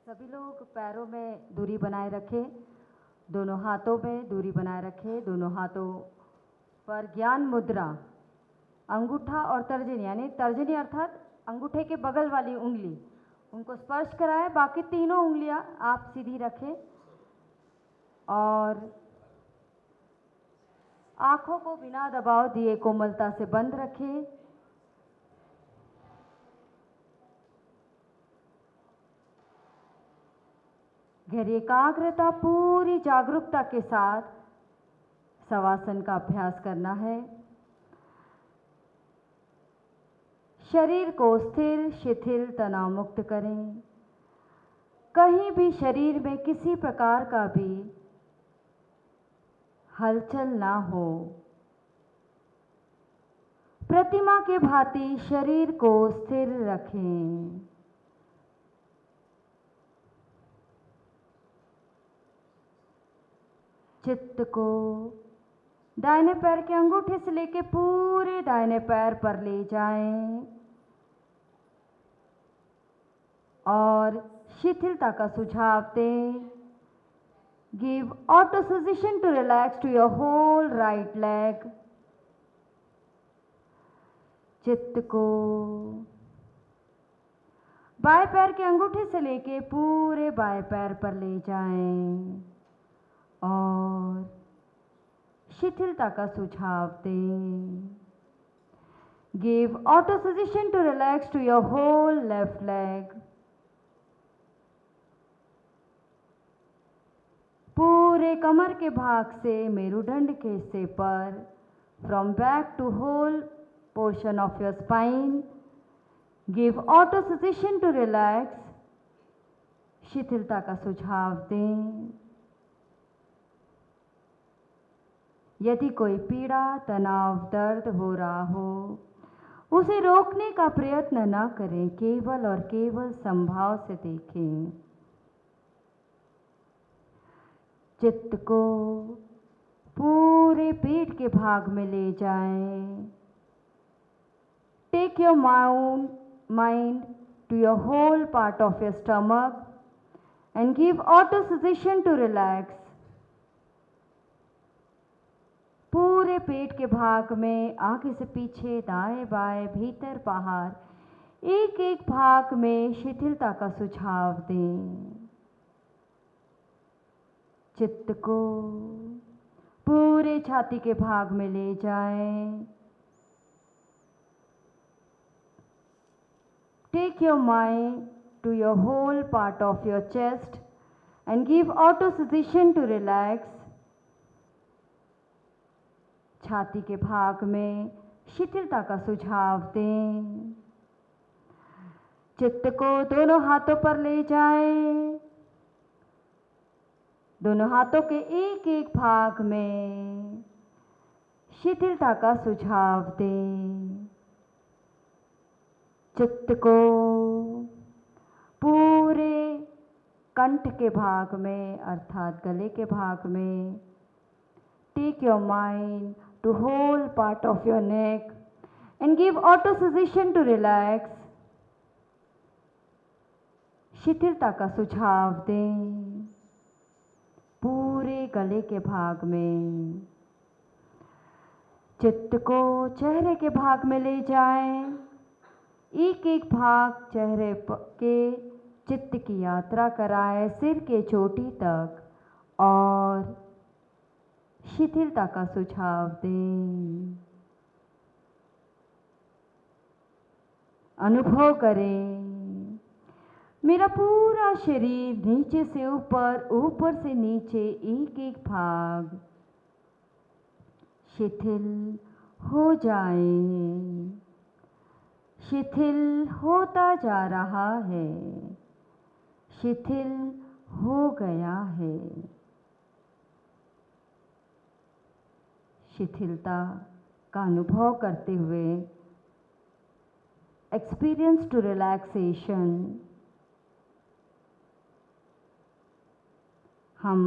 सभी लोग पैरों में दूरी बनाए रखें, दोनों हाथों में दूरी बनाए रखें, दोनों हाथों पर ज्ञान मुद्रा, अंगूठा और तर्जनी, यानी तर्जनी अर्थात अंगूठे के बगल वाली उंगली, उनको स्पर्श कराएं। बाकी तीनों उंगलियां आप सीधी रखें और आंखों को बिना दबाव दिए कोमलता से बंद रखें। गहरी एकाग्रता, पूरी जागरूकता के साथ शवासन का अभ्यास करना है। शरीर को स्थिर, शिथिल, तनाव मुक्त करें। कहीं भी शरीर में किसी प्रकार का भी हलचल ना हो। प्रतिमा के भांति शरीर को स्थिर रखें। चित्त को दाहिने पैर के अंगूठे से लेकर पूरे दाहिने पैर पर ले जाएं और शिथिलता का सुझाव दें। Give auto suggestion to relax to your whole right leg. चित्त को बाएं पैर के अंगूठे से लेके पूरे बाएं पैर पर ले जाएं और शिथिलता का सुझाव दें। Give auto suggestion to relax to your whole left leg. पूरे कमर के भाग से मेरुदंड के हिस्से पर, from back to whole portion of your spine, give auto suggestion to relax. शिथिलता का सुझाव दें। यदि कोई पीड़ा, तनाव, दर्द हो रहा हो, उसे रोकने का प्रयत्न न करें, केवल और केवल संभाव से देखें। चित्त को पूरे पेट के भाग में ले जाएं। Take your mind to your whole part of your stomach and give auto suggestion to relax. पूरे पेट के भाग में आगे से पीछे, दाएं बाएं, भीतर बाहर, एक एक भाग में शिथिलता का सुझाव दें। चित्त को पूरे छाती के भाग में ले जाएं। Take your mind to your whole part of your chest and give auto suggestion to relax. छाती के भाग में शिथिलता का सुझाव दें। चित्त को दोनों हाथों पर ले जाएं। दोनों हाथों के एक एक भाग में शिथिलता का सुझाव दें। चित्त को पूरे कंठ के भाग में अर्थात गले के भाग में, take your mind to whole part of your neck and give auto suggestion to relax. शिथिलता का सुझाव दें। पूरे गले के भाग में। चित्त को चेहरे के भाग में ले जाएं। एक एक भाग चेहरे के चित्त की यात्रा कराएं सिर के चोटी तक और शिथिलता का सुझाव दें। अनुभव करें। मेरा पूरा शरीर नीचे से ऊपर, ऊपर से नीचे एक एक भाग शिथिल हो जाए, शिथिल होता जा रहा है, शिथिल हो गया है। शिथिलता का अनुभव करते हुए एक्सपीरियंस टू रिलैक्सेशन हम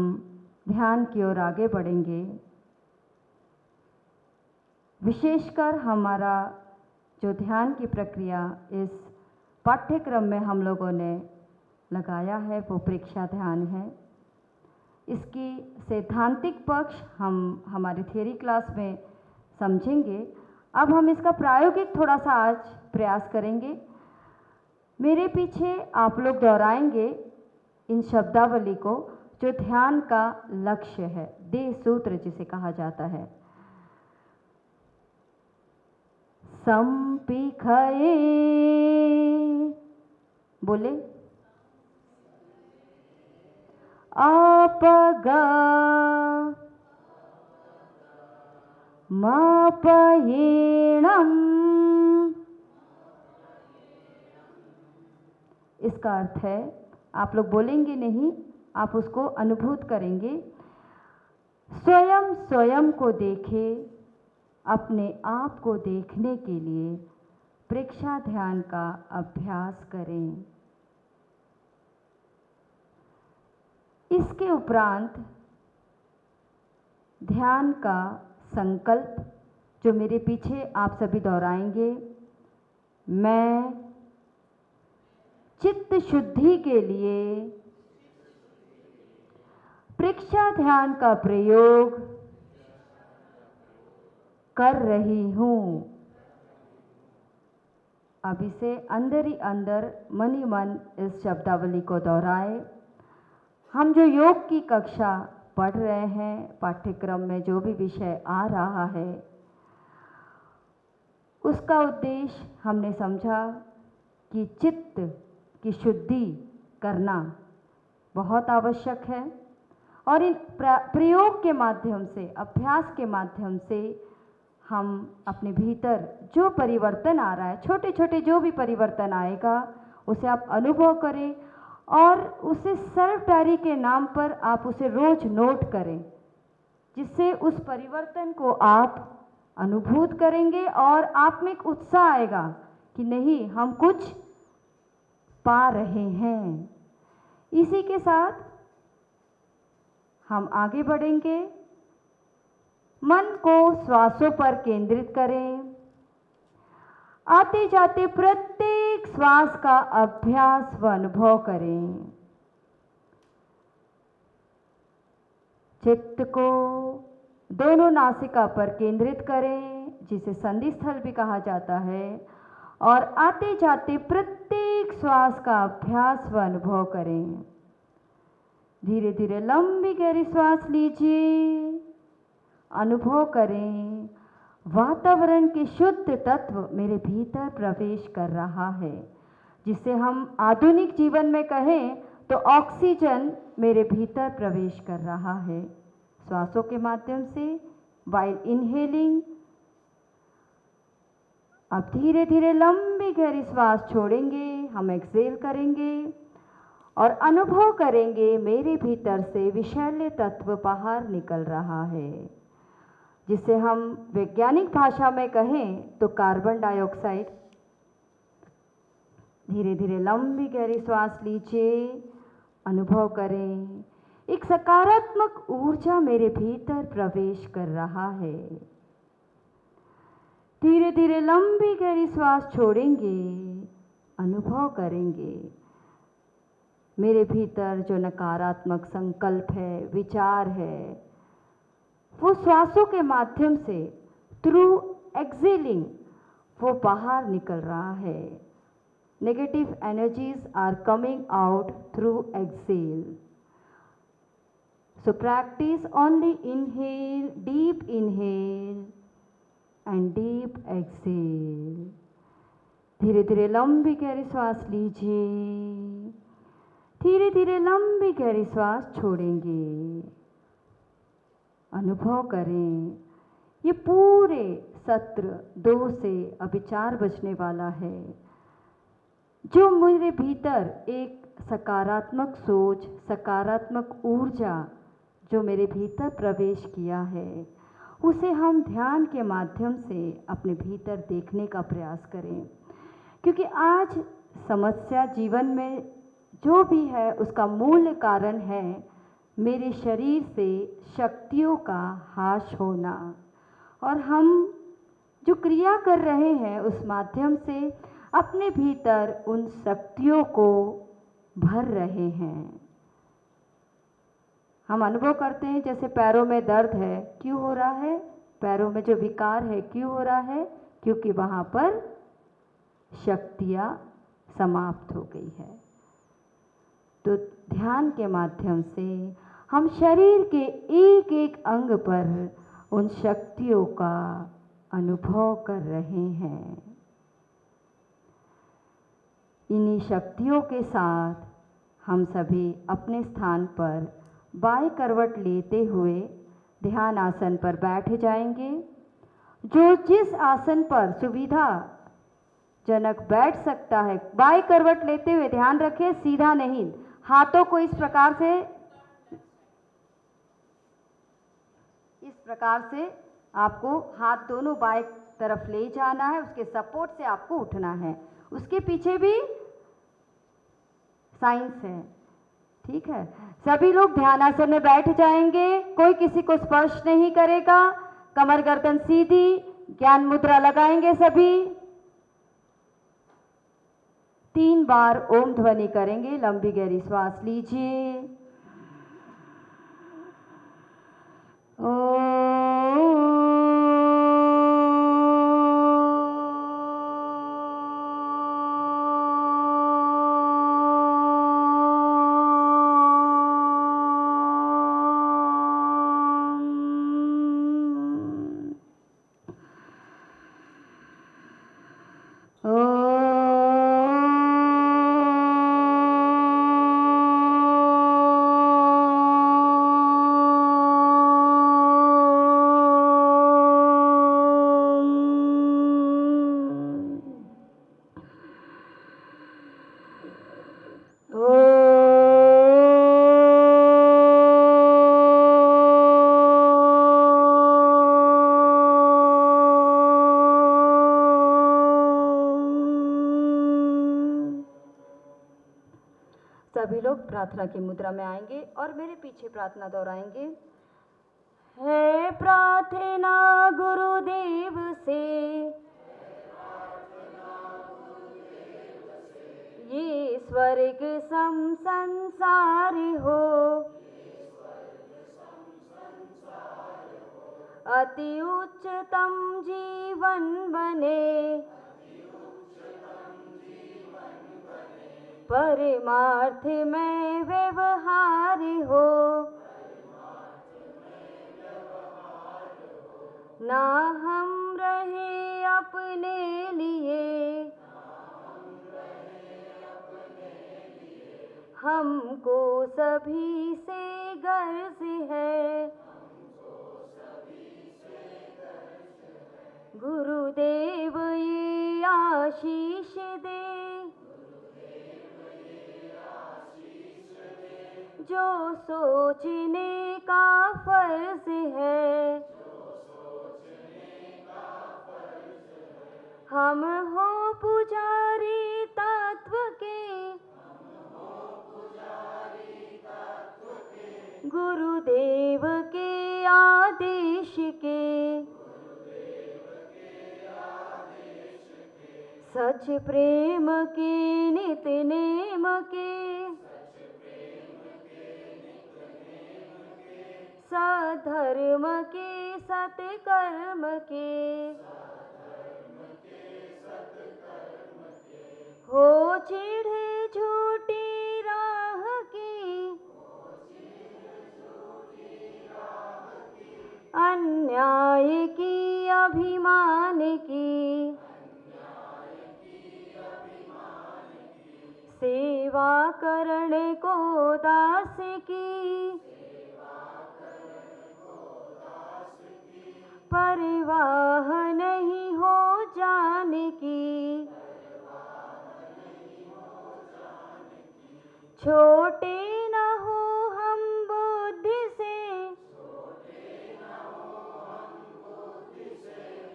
ध्यान की ओर आगे बढ़ेंगे। विशेषकर हमारा जो ध्यान की प्रक्रिया इस पाठ्यक्रम में हम लोगों ने लगाया है वो प्रेक्षा ध्यान है। इसकी सैद्धांतिक पक्ष हम हमारी थियरी क्लास में समझेंगे। अब हम इसका प्रायोगिक थोड़ा सा आज प्रयास करेंगे। मेरे पीछे आप लोग दोहराएंगे इन शब्दावली को जो ध्यान का लक्ष्य है, देह सूत्र जिसे कहा जाता है। संपिखये, बोले आपगा मापयेणम। इसका अर्थ है, आप लोग बोलेंगे नहीं, आप उसको अनुभूत करेंगे। स्वयं स्वयं को देखें, अपने आप को देखने के लिए प्रेक्षा ध्यान का अभ्यास करें। इसके उपरांत ध्यान का संकल्प जो मेरे पीछे आप सभी दोहराएंगे। मैं चित्त शुद्धि के लिए प्रेक्षा ध्यान का प्रयोग कर रही हूँ। अब इसे अंदर ही अंदर मन ही मन इस शब्दावली को दोहराए। हम जो योग की कक्षा पढ़ रहे हैं, पाठ्यक्रम में जो भी विषय आ रहा है, उसका उद्देश्य हमने समझा कि चित्त की शुद्धि करना बहुत आवश्यक है और इन प्रयोग के माध्यम से, अभ्यास के माध्यम से हम अपने भीतर जो परिवर्तन आ रहा है, छोटे छोटे जो भी परिवर्तन आएगा उसे आप अनुभव करें और उसे सेल्फ डायरी के नाम पर आप उसे रोज नोट करें, जिससे उस परिवर्तन को आप अनुभूत करेंगे और आप में एक उत्साह आएगा कि नहीं, हम कुछ पा रहे हैं। इसी के साथ हम आगे बढ़ेंगे। मन को श्वासों पर केंद्रित करें। आते जाते प्रत्येक श्वास का अभ्यास व अनुभव करें। चित्त को दोनों नासिका पर केंद्रित करें, जिसे संधि स्थल भी कहा जाता है, और आते जाते प्रत्येक श्वास का अभ्यास व अनुभव करें। धीरे धीरे लंबी गहरी श्वास लीजिए, अनुभव करें वातावरण के शुद्ध तत्व मेरे भीतर प्रवेश कर रहा है, जिसे हम आधुनिक जीवन में कहें तो ऑक्सीजन मेरे भीतर प्रवेश कर रहा है श्वासों के माध्यम से, वाइल इनहेलिंग। अब धीरे धीरे लंबी गहरी श्वास छोड़ेंगे, हम एक्सहेल करेंगे और अनुभव करेंगे मेरे भीतर से विषैले तत्व बाहर निकल रहा है, जिसे हम वैज्ञानिक भाषा में कहें तो कार्बन डाइऑक्साइड। धीरे धीरे लंबी गहरी श्वास लीजिए, अनुभव करें एक सकारात्मक ऊर्जा मेरे भीतर प्रवेश कर रहा है। धीरे धीरे लंबी गहरी श्वास छोड़ेंगे, अनुभव करेंगे मेरे भीतर जो नकारात्मक संकल्प है, विचार है, वो श्वासों के माध्यम से थ्रू एक्सहेलिंग वो बाहर निकल रहा है। Negative energies are coming out through exhale. So practice only inhale, deep inhale and deep exhale. धीरे धीरे लंबी गहरी सांस लीजिए, धीरे धीरे लंबी गहरी सांस छोड़ेंगे। अनुभव करें, ये पूरे सत्र 2 से अभी 4 बजने वाला है। जो मेरे भीतर एक सकारात्मक सोच, सकारात्मक ऊर्जा जो मेरे भीतर प्रवेश किया है, उसे हम ध्यान के माध्यम से अपने भीतर देखने का प्रयास करें। क्योंकि आज समस्या जीवन में जो भी है उसका मूल कारण है मेरे शरीर से शक्तियों का हाश होना, और हम जो क्रिया कर रहे हैं उस माध्यम से अपने भीतर उन शक्तियों को भर रहे हैं। हम अनुभव करते हैं जैसे पैरों में दर्द है, क्यों हो रहा है? पैरों में जो विकार है क्यों हो रहा है? क्योंकि वहाँ पर शक्तियाँ समाप्त हो गई है। तो ध्यान के माध्यम से हम शरीर के एक एक अंग पर उन शक्तियों का अनुभव कर रहे हैं। इन्हीं शक्तियों के साथ हम सभी अपने स्थान पर बाएं करवट लेते हुए ध्यान आसन पर बैठ जाएंगे। जो जिस आसन पर सुविधाजनक बैठ सकता है, बाएं करवट लेते हुए ध्यान रखें, सीधा नहीं, हाथों को इस प्रकार से आपको हाथ दोनों बाएं तरफ ले जाना है, उसके सपोर्ट से आपको उठना है। उसके पीछे भी साइंस है, ठीक है। सभी लोग ध्यानासन में बैठ जाएंगे, कोई किसी को स्पर्श नहीं करेगा, कमर गर्दन सीधी, ज्ञान मुद्रा लगाएंगे सभी। 3 बार ओम ध्वनि करेंगे। लंबी गहरी श्वास लीजिए। सभी लोग प्रार्थना की मुद्रा में आएंगे और मेरे पीछे प्रार्थना दोहराएंगे। है प्रार्थना गुरुदेव से, ये स्वर्ग सम संसार हो, अति उच्चतम जीवन बने, परमार्थ में व्यवहार हो, ना हम रहे अपने लिए, हमको सभी से गर्ज है, गुरुदेव ये आशीष दे, जो सोचने का फर्ज है, हम हो पुजारी तत्व के, गुरुदेव के आदेश के, सच प्रेम के नित नेम के, सधर्म के सत्कर्म के, हो चिढ़े झूठी राह की, अन्याय की अभिमान की, सेवा करने को दास की, परवाह नहीं हो जाने की। छोटे न हो हम बुद्धि से,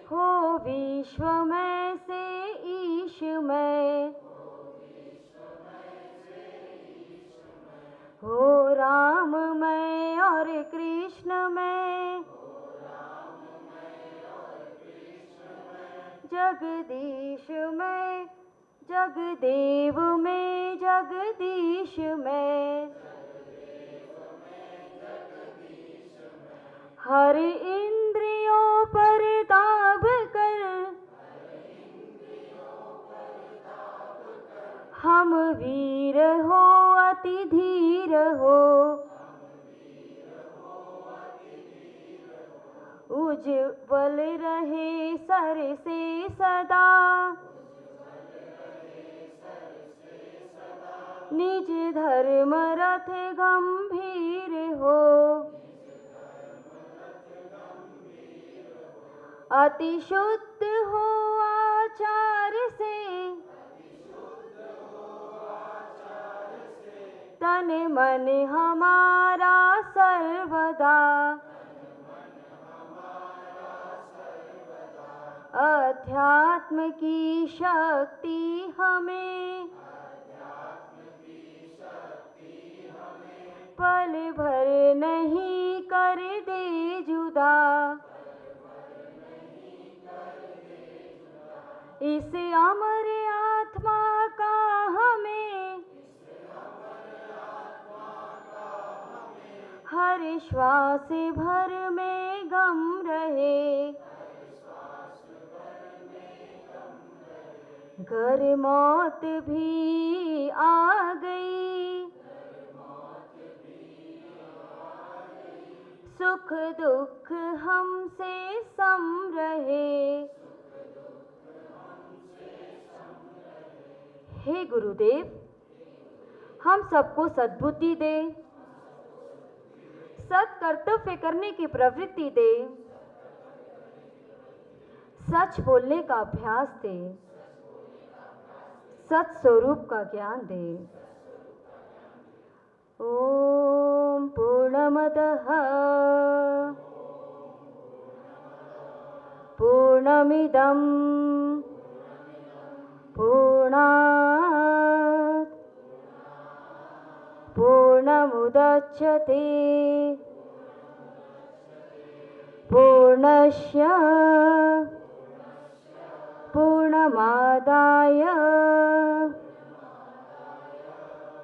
हो विश्वमय से ईशमय, हो राममय और कृष्णमय, जगदीश में जगदेव में जगदीश में, हर इंद्रियों पर ताब कर, हम वीर हो अति धीर हो, उज्ज्वल रहे सर से सदा, निज धर्म रथ गंभीर हो, अति शुद्ध हो आचार से, तन मन हमारा सर्वदा, अध्यात्म की शक्ति हमें, पल भर नहीं कर दे जुदा, इस अमर आत्मा का हमें, हर श्वास भर में गम रहे, घर मौत भी आ गई, सुख दुख हमसे सम रहे। हे गुरुदेव, हम सबको सद्बुद्धि दे, सत कर्तव्य करने की प्रवृत्ति दे, सच बोलने का अभ्यास दे, सत स्वरूप का ज्ञान दे। ओम पूर्णमदः पूर्णमिदं पूर्णात् पूर्णमुदच्यते पूर्णस्य पूर्णमादाय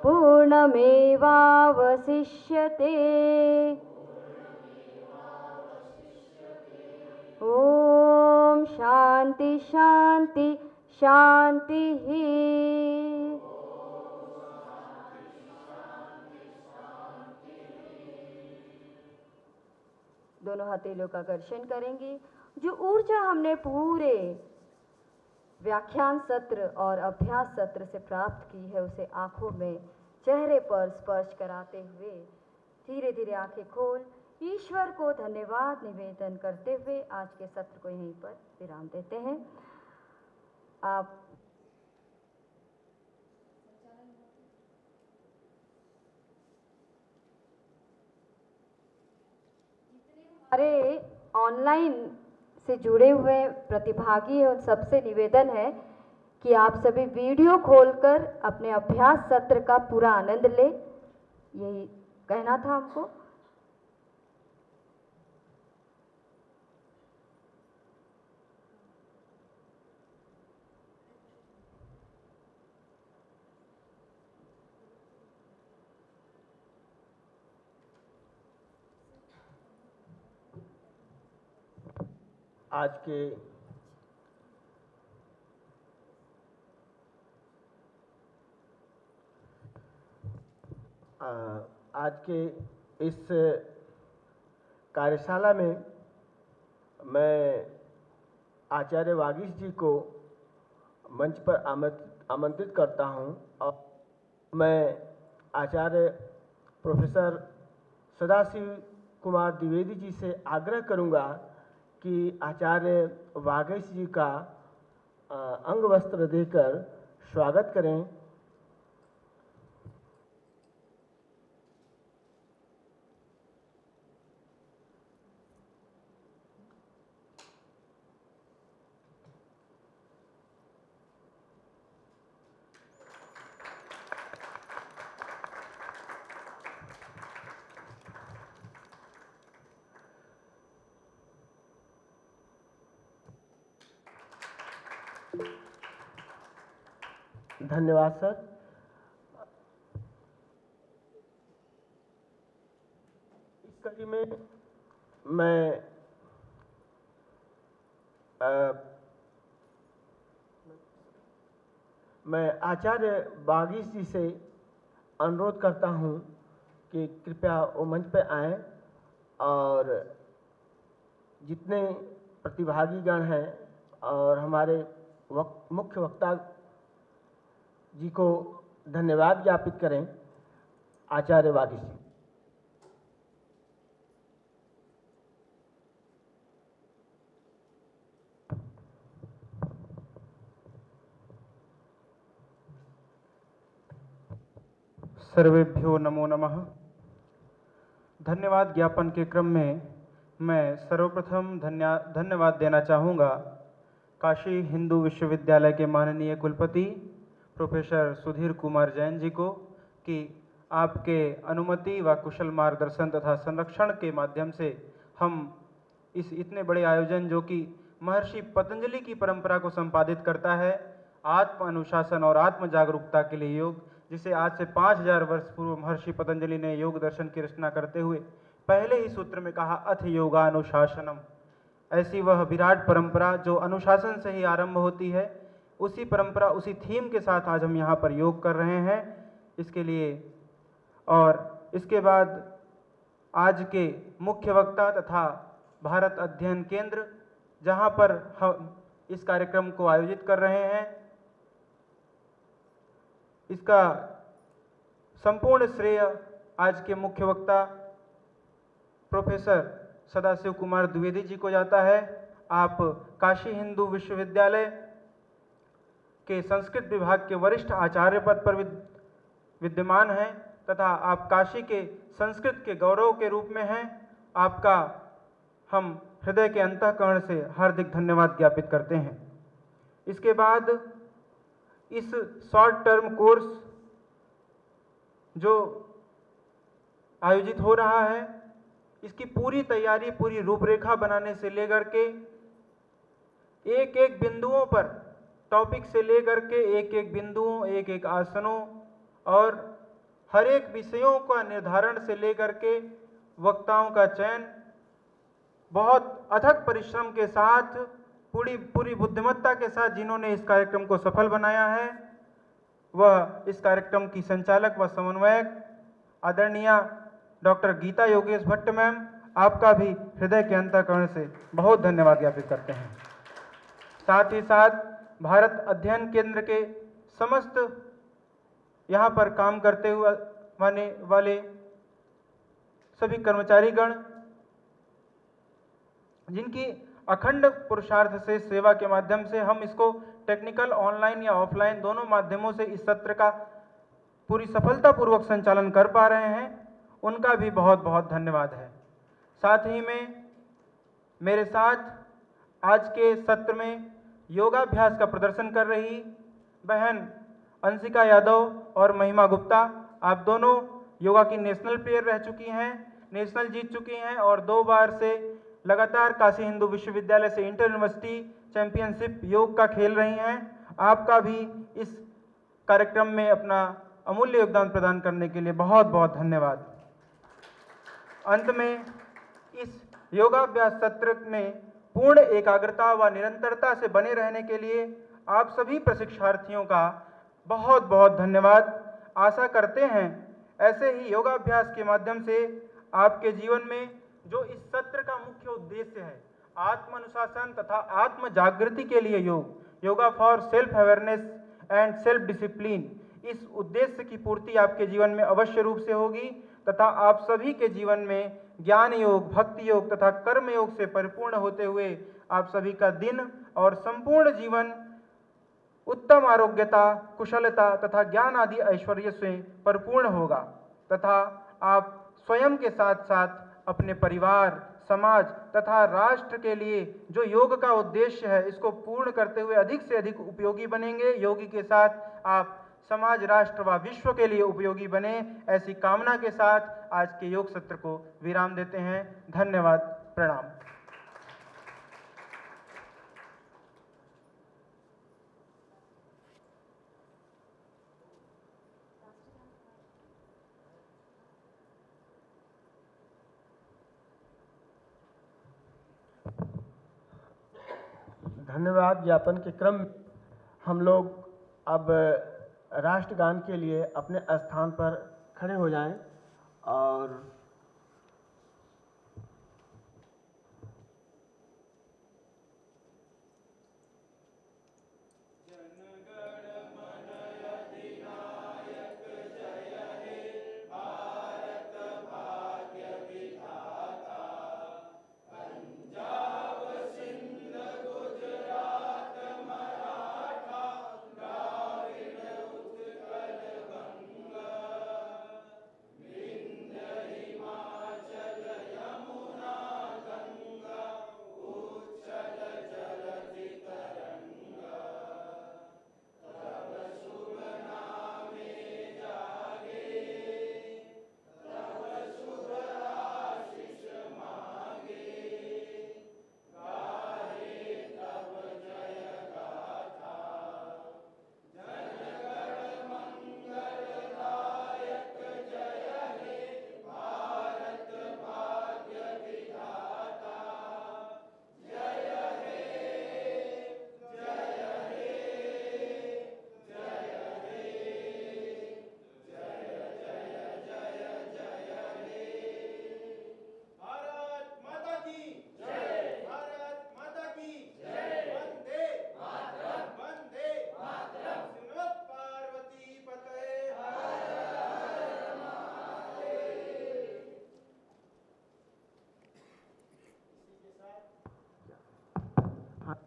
पूर्णमेवावशिष्यते। ओम शांति शांति शांति ही। दोनों हथेलियों का घर्षण करेंगे। जो ऊर्जा हमने पूरे व्याख्यान सत्र और अभ्यास सत्र से प्राप्त की है, उसे आंखों में, चेहरे पर स्पर्श कराते हुए धीरे धीरे आंखें खोल ईश्वर को धन्यवाद निवेदन करते हुए आज के सत्र को यहीं पर विराम देते हैं। आप हमारे ऑनलाइन से जुड़े हुए प्रतिभागी हैं, उन सबसे निवेदन है कि आप सभी वीडियो खोलकर अपने अभ्यास सत्र का पूरा आनंद ले। यही कहना था हमको। आज के इस कार्यशाला में मैं आचार्य वागीश जी को मंच पर आमंत्रित करता हूं और मैं आचार्य प्रोफेसर सदाशिव कुमार द्विवेदी जी से आग्रह करूंगा कि आचार्य वागीश जी का अंग वस्त्र देकर स्वागत करें। धन्यवाद सर। इस कड़ी में मैं आचार्य वागीश जी से अनुरोध करता हूं कि कृपया वो मंच पे आएं और जितने प्रतिभागीगण हैं और हमारे मुख्य वक्ता जी को धन्यवाद ज्ञापित करें। आचार्य वागीश जी। सर्वेभ्यो नमो नमः। धन्यवाद ज्ञापन के क्रम में मैं सर्वप्रथम धन्यवाद देना चाहूँगा काशी हिंदू विश्वविद्यालय के माननीय कुलपति प्रोफेसर सुधीर कुमार जैन जी को कि आपके अनुमति व कुशल मार्गदर्शन तथा संरक्षण के माध्यम से हम इस इतने बड़े आयोजन जो कि महर्षि पतंजलि की परंपरा को संपादित करता है, आत्म अनुशासन और आत्म जागरूकता के लिए योग, जिसे आज से 5000 वर्ष पूर्व महर्षि पतंजलि ने योग दर्शन की रचना करते हुए पहले ही सूत्र में कहा अथ योगा अनुशासनम। ऐसी वह विराट परंपरा जो अनुशासन से ही आरंभ होती है, उसी परंपरा उसी थीम के साथ आज हम यहाँ पर योग कर रहे हैं। इसके लिए और इसके बाद आज के मुख्य वक्ता तथा भारत अध्ययन केंद्र जहाँ पर हम इस कार्यक्रम को आयोजित कर रहे हैं, इसका संपूर्ण श्रेय आज के मुख्य वक्ता प्रोफेसर सदाशिव कुमार द्विवेदी जी को जाता है। आप काशी हिंदू विश्वविद्यालय के संस्कृत विभाग के वरिष्ठ आचार्य पद पर विद्यमान हैं तथा आप काशी के संस्कृत के गौरव के रूप में हैं। आपका हम हृदय के अंतःकरण से हार्दिक धन्यवाद ज्ञापित करते हैं। इसके बाद इस शॉर्ट टर्म कोर्स जो आयोजित हो रहा है, इसकी पूरी तैयारी, पूरी रूपरेखा बनाने से लेकर के एक एक बिंदुओं पर, टॉपिक से लेकर के एक एक बिंदुओं, एक एक आसनों और हर एक विषयों का निर्धारण से लेकर के वक्ताओं का चयन बहुत अथक परिश्रम के साथ, पूरी बुद्धिमत्ता के साथ जिन्होंने इस कार्यक्रम को सफल बनाया है, वह इस कार्यक्रम की संचालक व समन्वयक आदरणीय डॉक्टर गीता योगेश भट्ट मैम, आपका भी हृदय के अंतःकरण से बहुत धन्यवाद ज्ञापित करते हैं। साथ ही साथ भारत अध्ययन केंद्र के समस्त यहाँ पर काम करते हुए वाले सभी कर्मचारीगण, जिनकी अखंड पुरुषार्थ से सेवा के माध्यम से हम इसको टेक्निकल ऑनलाइन या ऑफलाइन दोनों माध्यमों से इस सत्र का पूरी सफलतापूर्वक संचालन कर पा रहे हैं, उनका भी बहुत बहुत धन्यवाद है। साथ ही में मेरे साथ आज के सत्र में योगाभ्यास का प्रदर्शन कर रही बहन अंशिका यादव और महिमा गुप्ता, आप दोनों योगा की नेशनल प्लेयर रह चुकी हैं, नेशनल जीत चुकी हैं और 2 बार से लगातार काशी हिंदू विश्वविद्यालय से इंटर यूनिवर्सिटी चैंपियनशिप योग का खेल रही हैं। आपका भी इस कार्यक्रम में अपना अमूल्य योगदान प्रदान करने के लिए बहुत बहुत धन्यवाद। अंत में इस योगाभ्यास सत्र में पूर्ण एकाग्रता व निरंतरता से बने रहने के लिए आप सभी प्रशिक्षार्थियों का बहुत बहुत धन्यवाद। आशा करते हैं ऐसे ही योगाभ्यास के माध्यम से आपके जीवन में जो इस सत्र का मुख्य उद्देश्य है, आत्म अनुशासन तथा आत्म जागृति के लिए योग, yoga for self awareness and self discipline, इस उद्देश्य की पूर्ति आपके जीवन में अवश्य रूप से होगी तथा आप सभी के जीवन में ज्ञान योग, भक्ति योग तथा कर्म योग से परिपूर्ण होते हुए आप सभी का दिन और संपूर्ण जीवन उत्तम आरोग्यता, कुशलता तथा ज्ञान आदि ऐश्वर्य से परिपूर्ण होगा तथा आप स्वयं के साथ साथ अपने परिवार, समाज तथा राष्ट्र के लिए जो योग का उद्देश्य है इसको पूर्ण करते हुए अधिक से अधिक उपयोगी बनेंगे। योगी के साथ आप समाज, राष्ट्र व विश्व के लिए उपयोगी बने, ऐसी कामना के साथ आज के योग सत्र को विराम देते हैं। धन्यवाद, प्रणाम। धन्यवाद ज्ञापन के क्रम में हम लोग अब राष्ट्रगान के लिए अपने स्थान पर खड़े हो जाएं और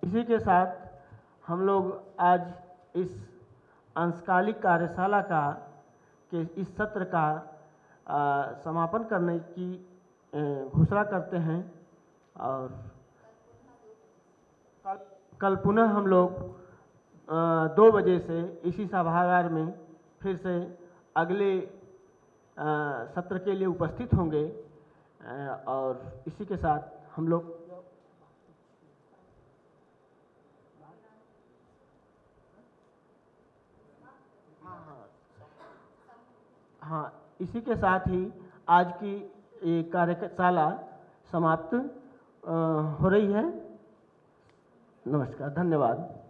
इसी के साथ हम लोग आज इस अंशकालिक कार्यशाला के इस सत्र का समापन करने की घोषणा करते हैं और कल पुनः हम लोग 2 बजे से इसी सभागार में फिर से अगले सत्र के लिए उपस्थित होंगे और इसी के साथ हम लोग इसी के साथ ही आज की ये कार्यशाला समाप्त हो रही है। नमस्कार, धन्यवाद।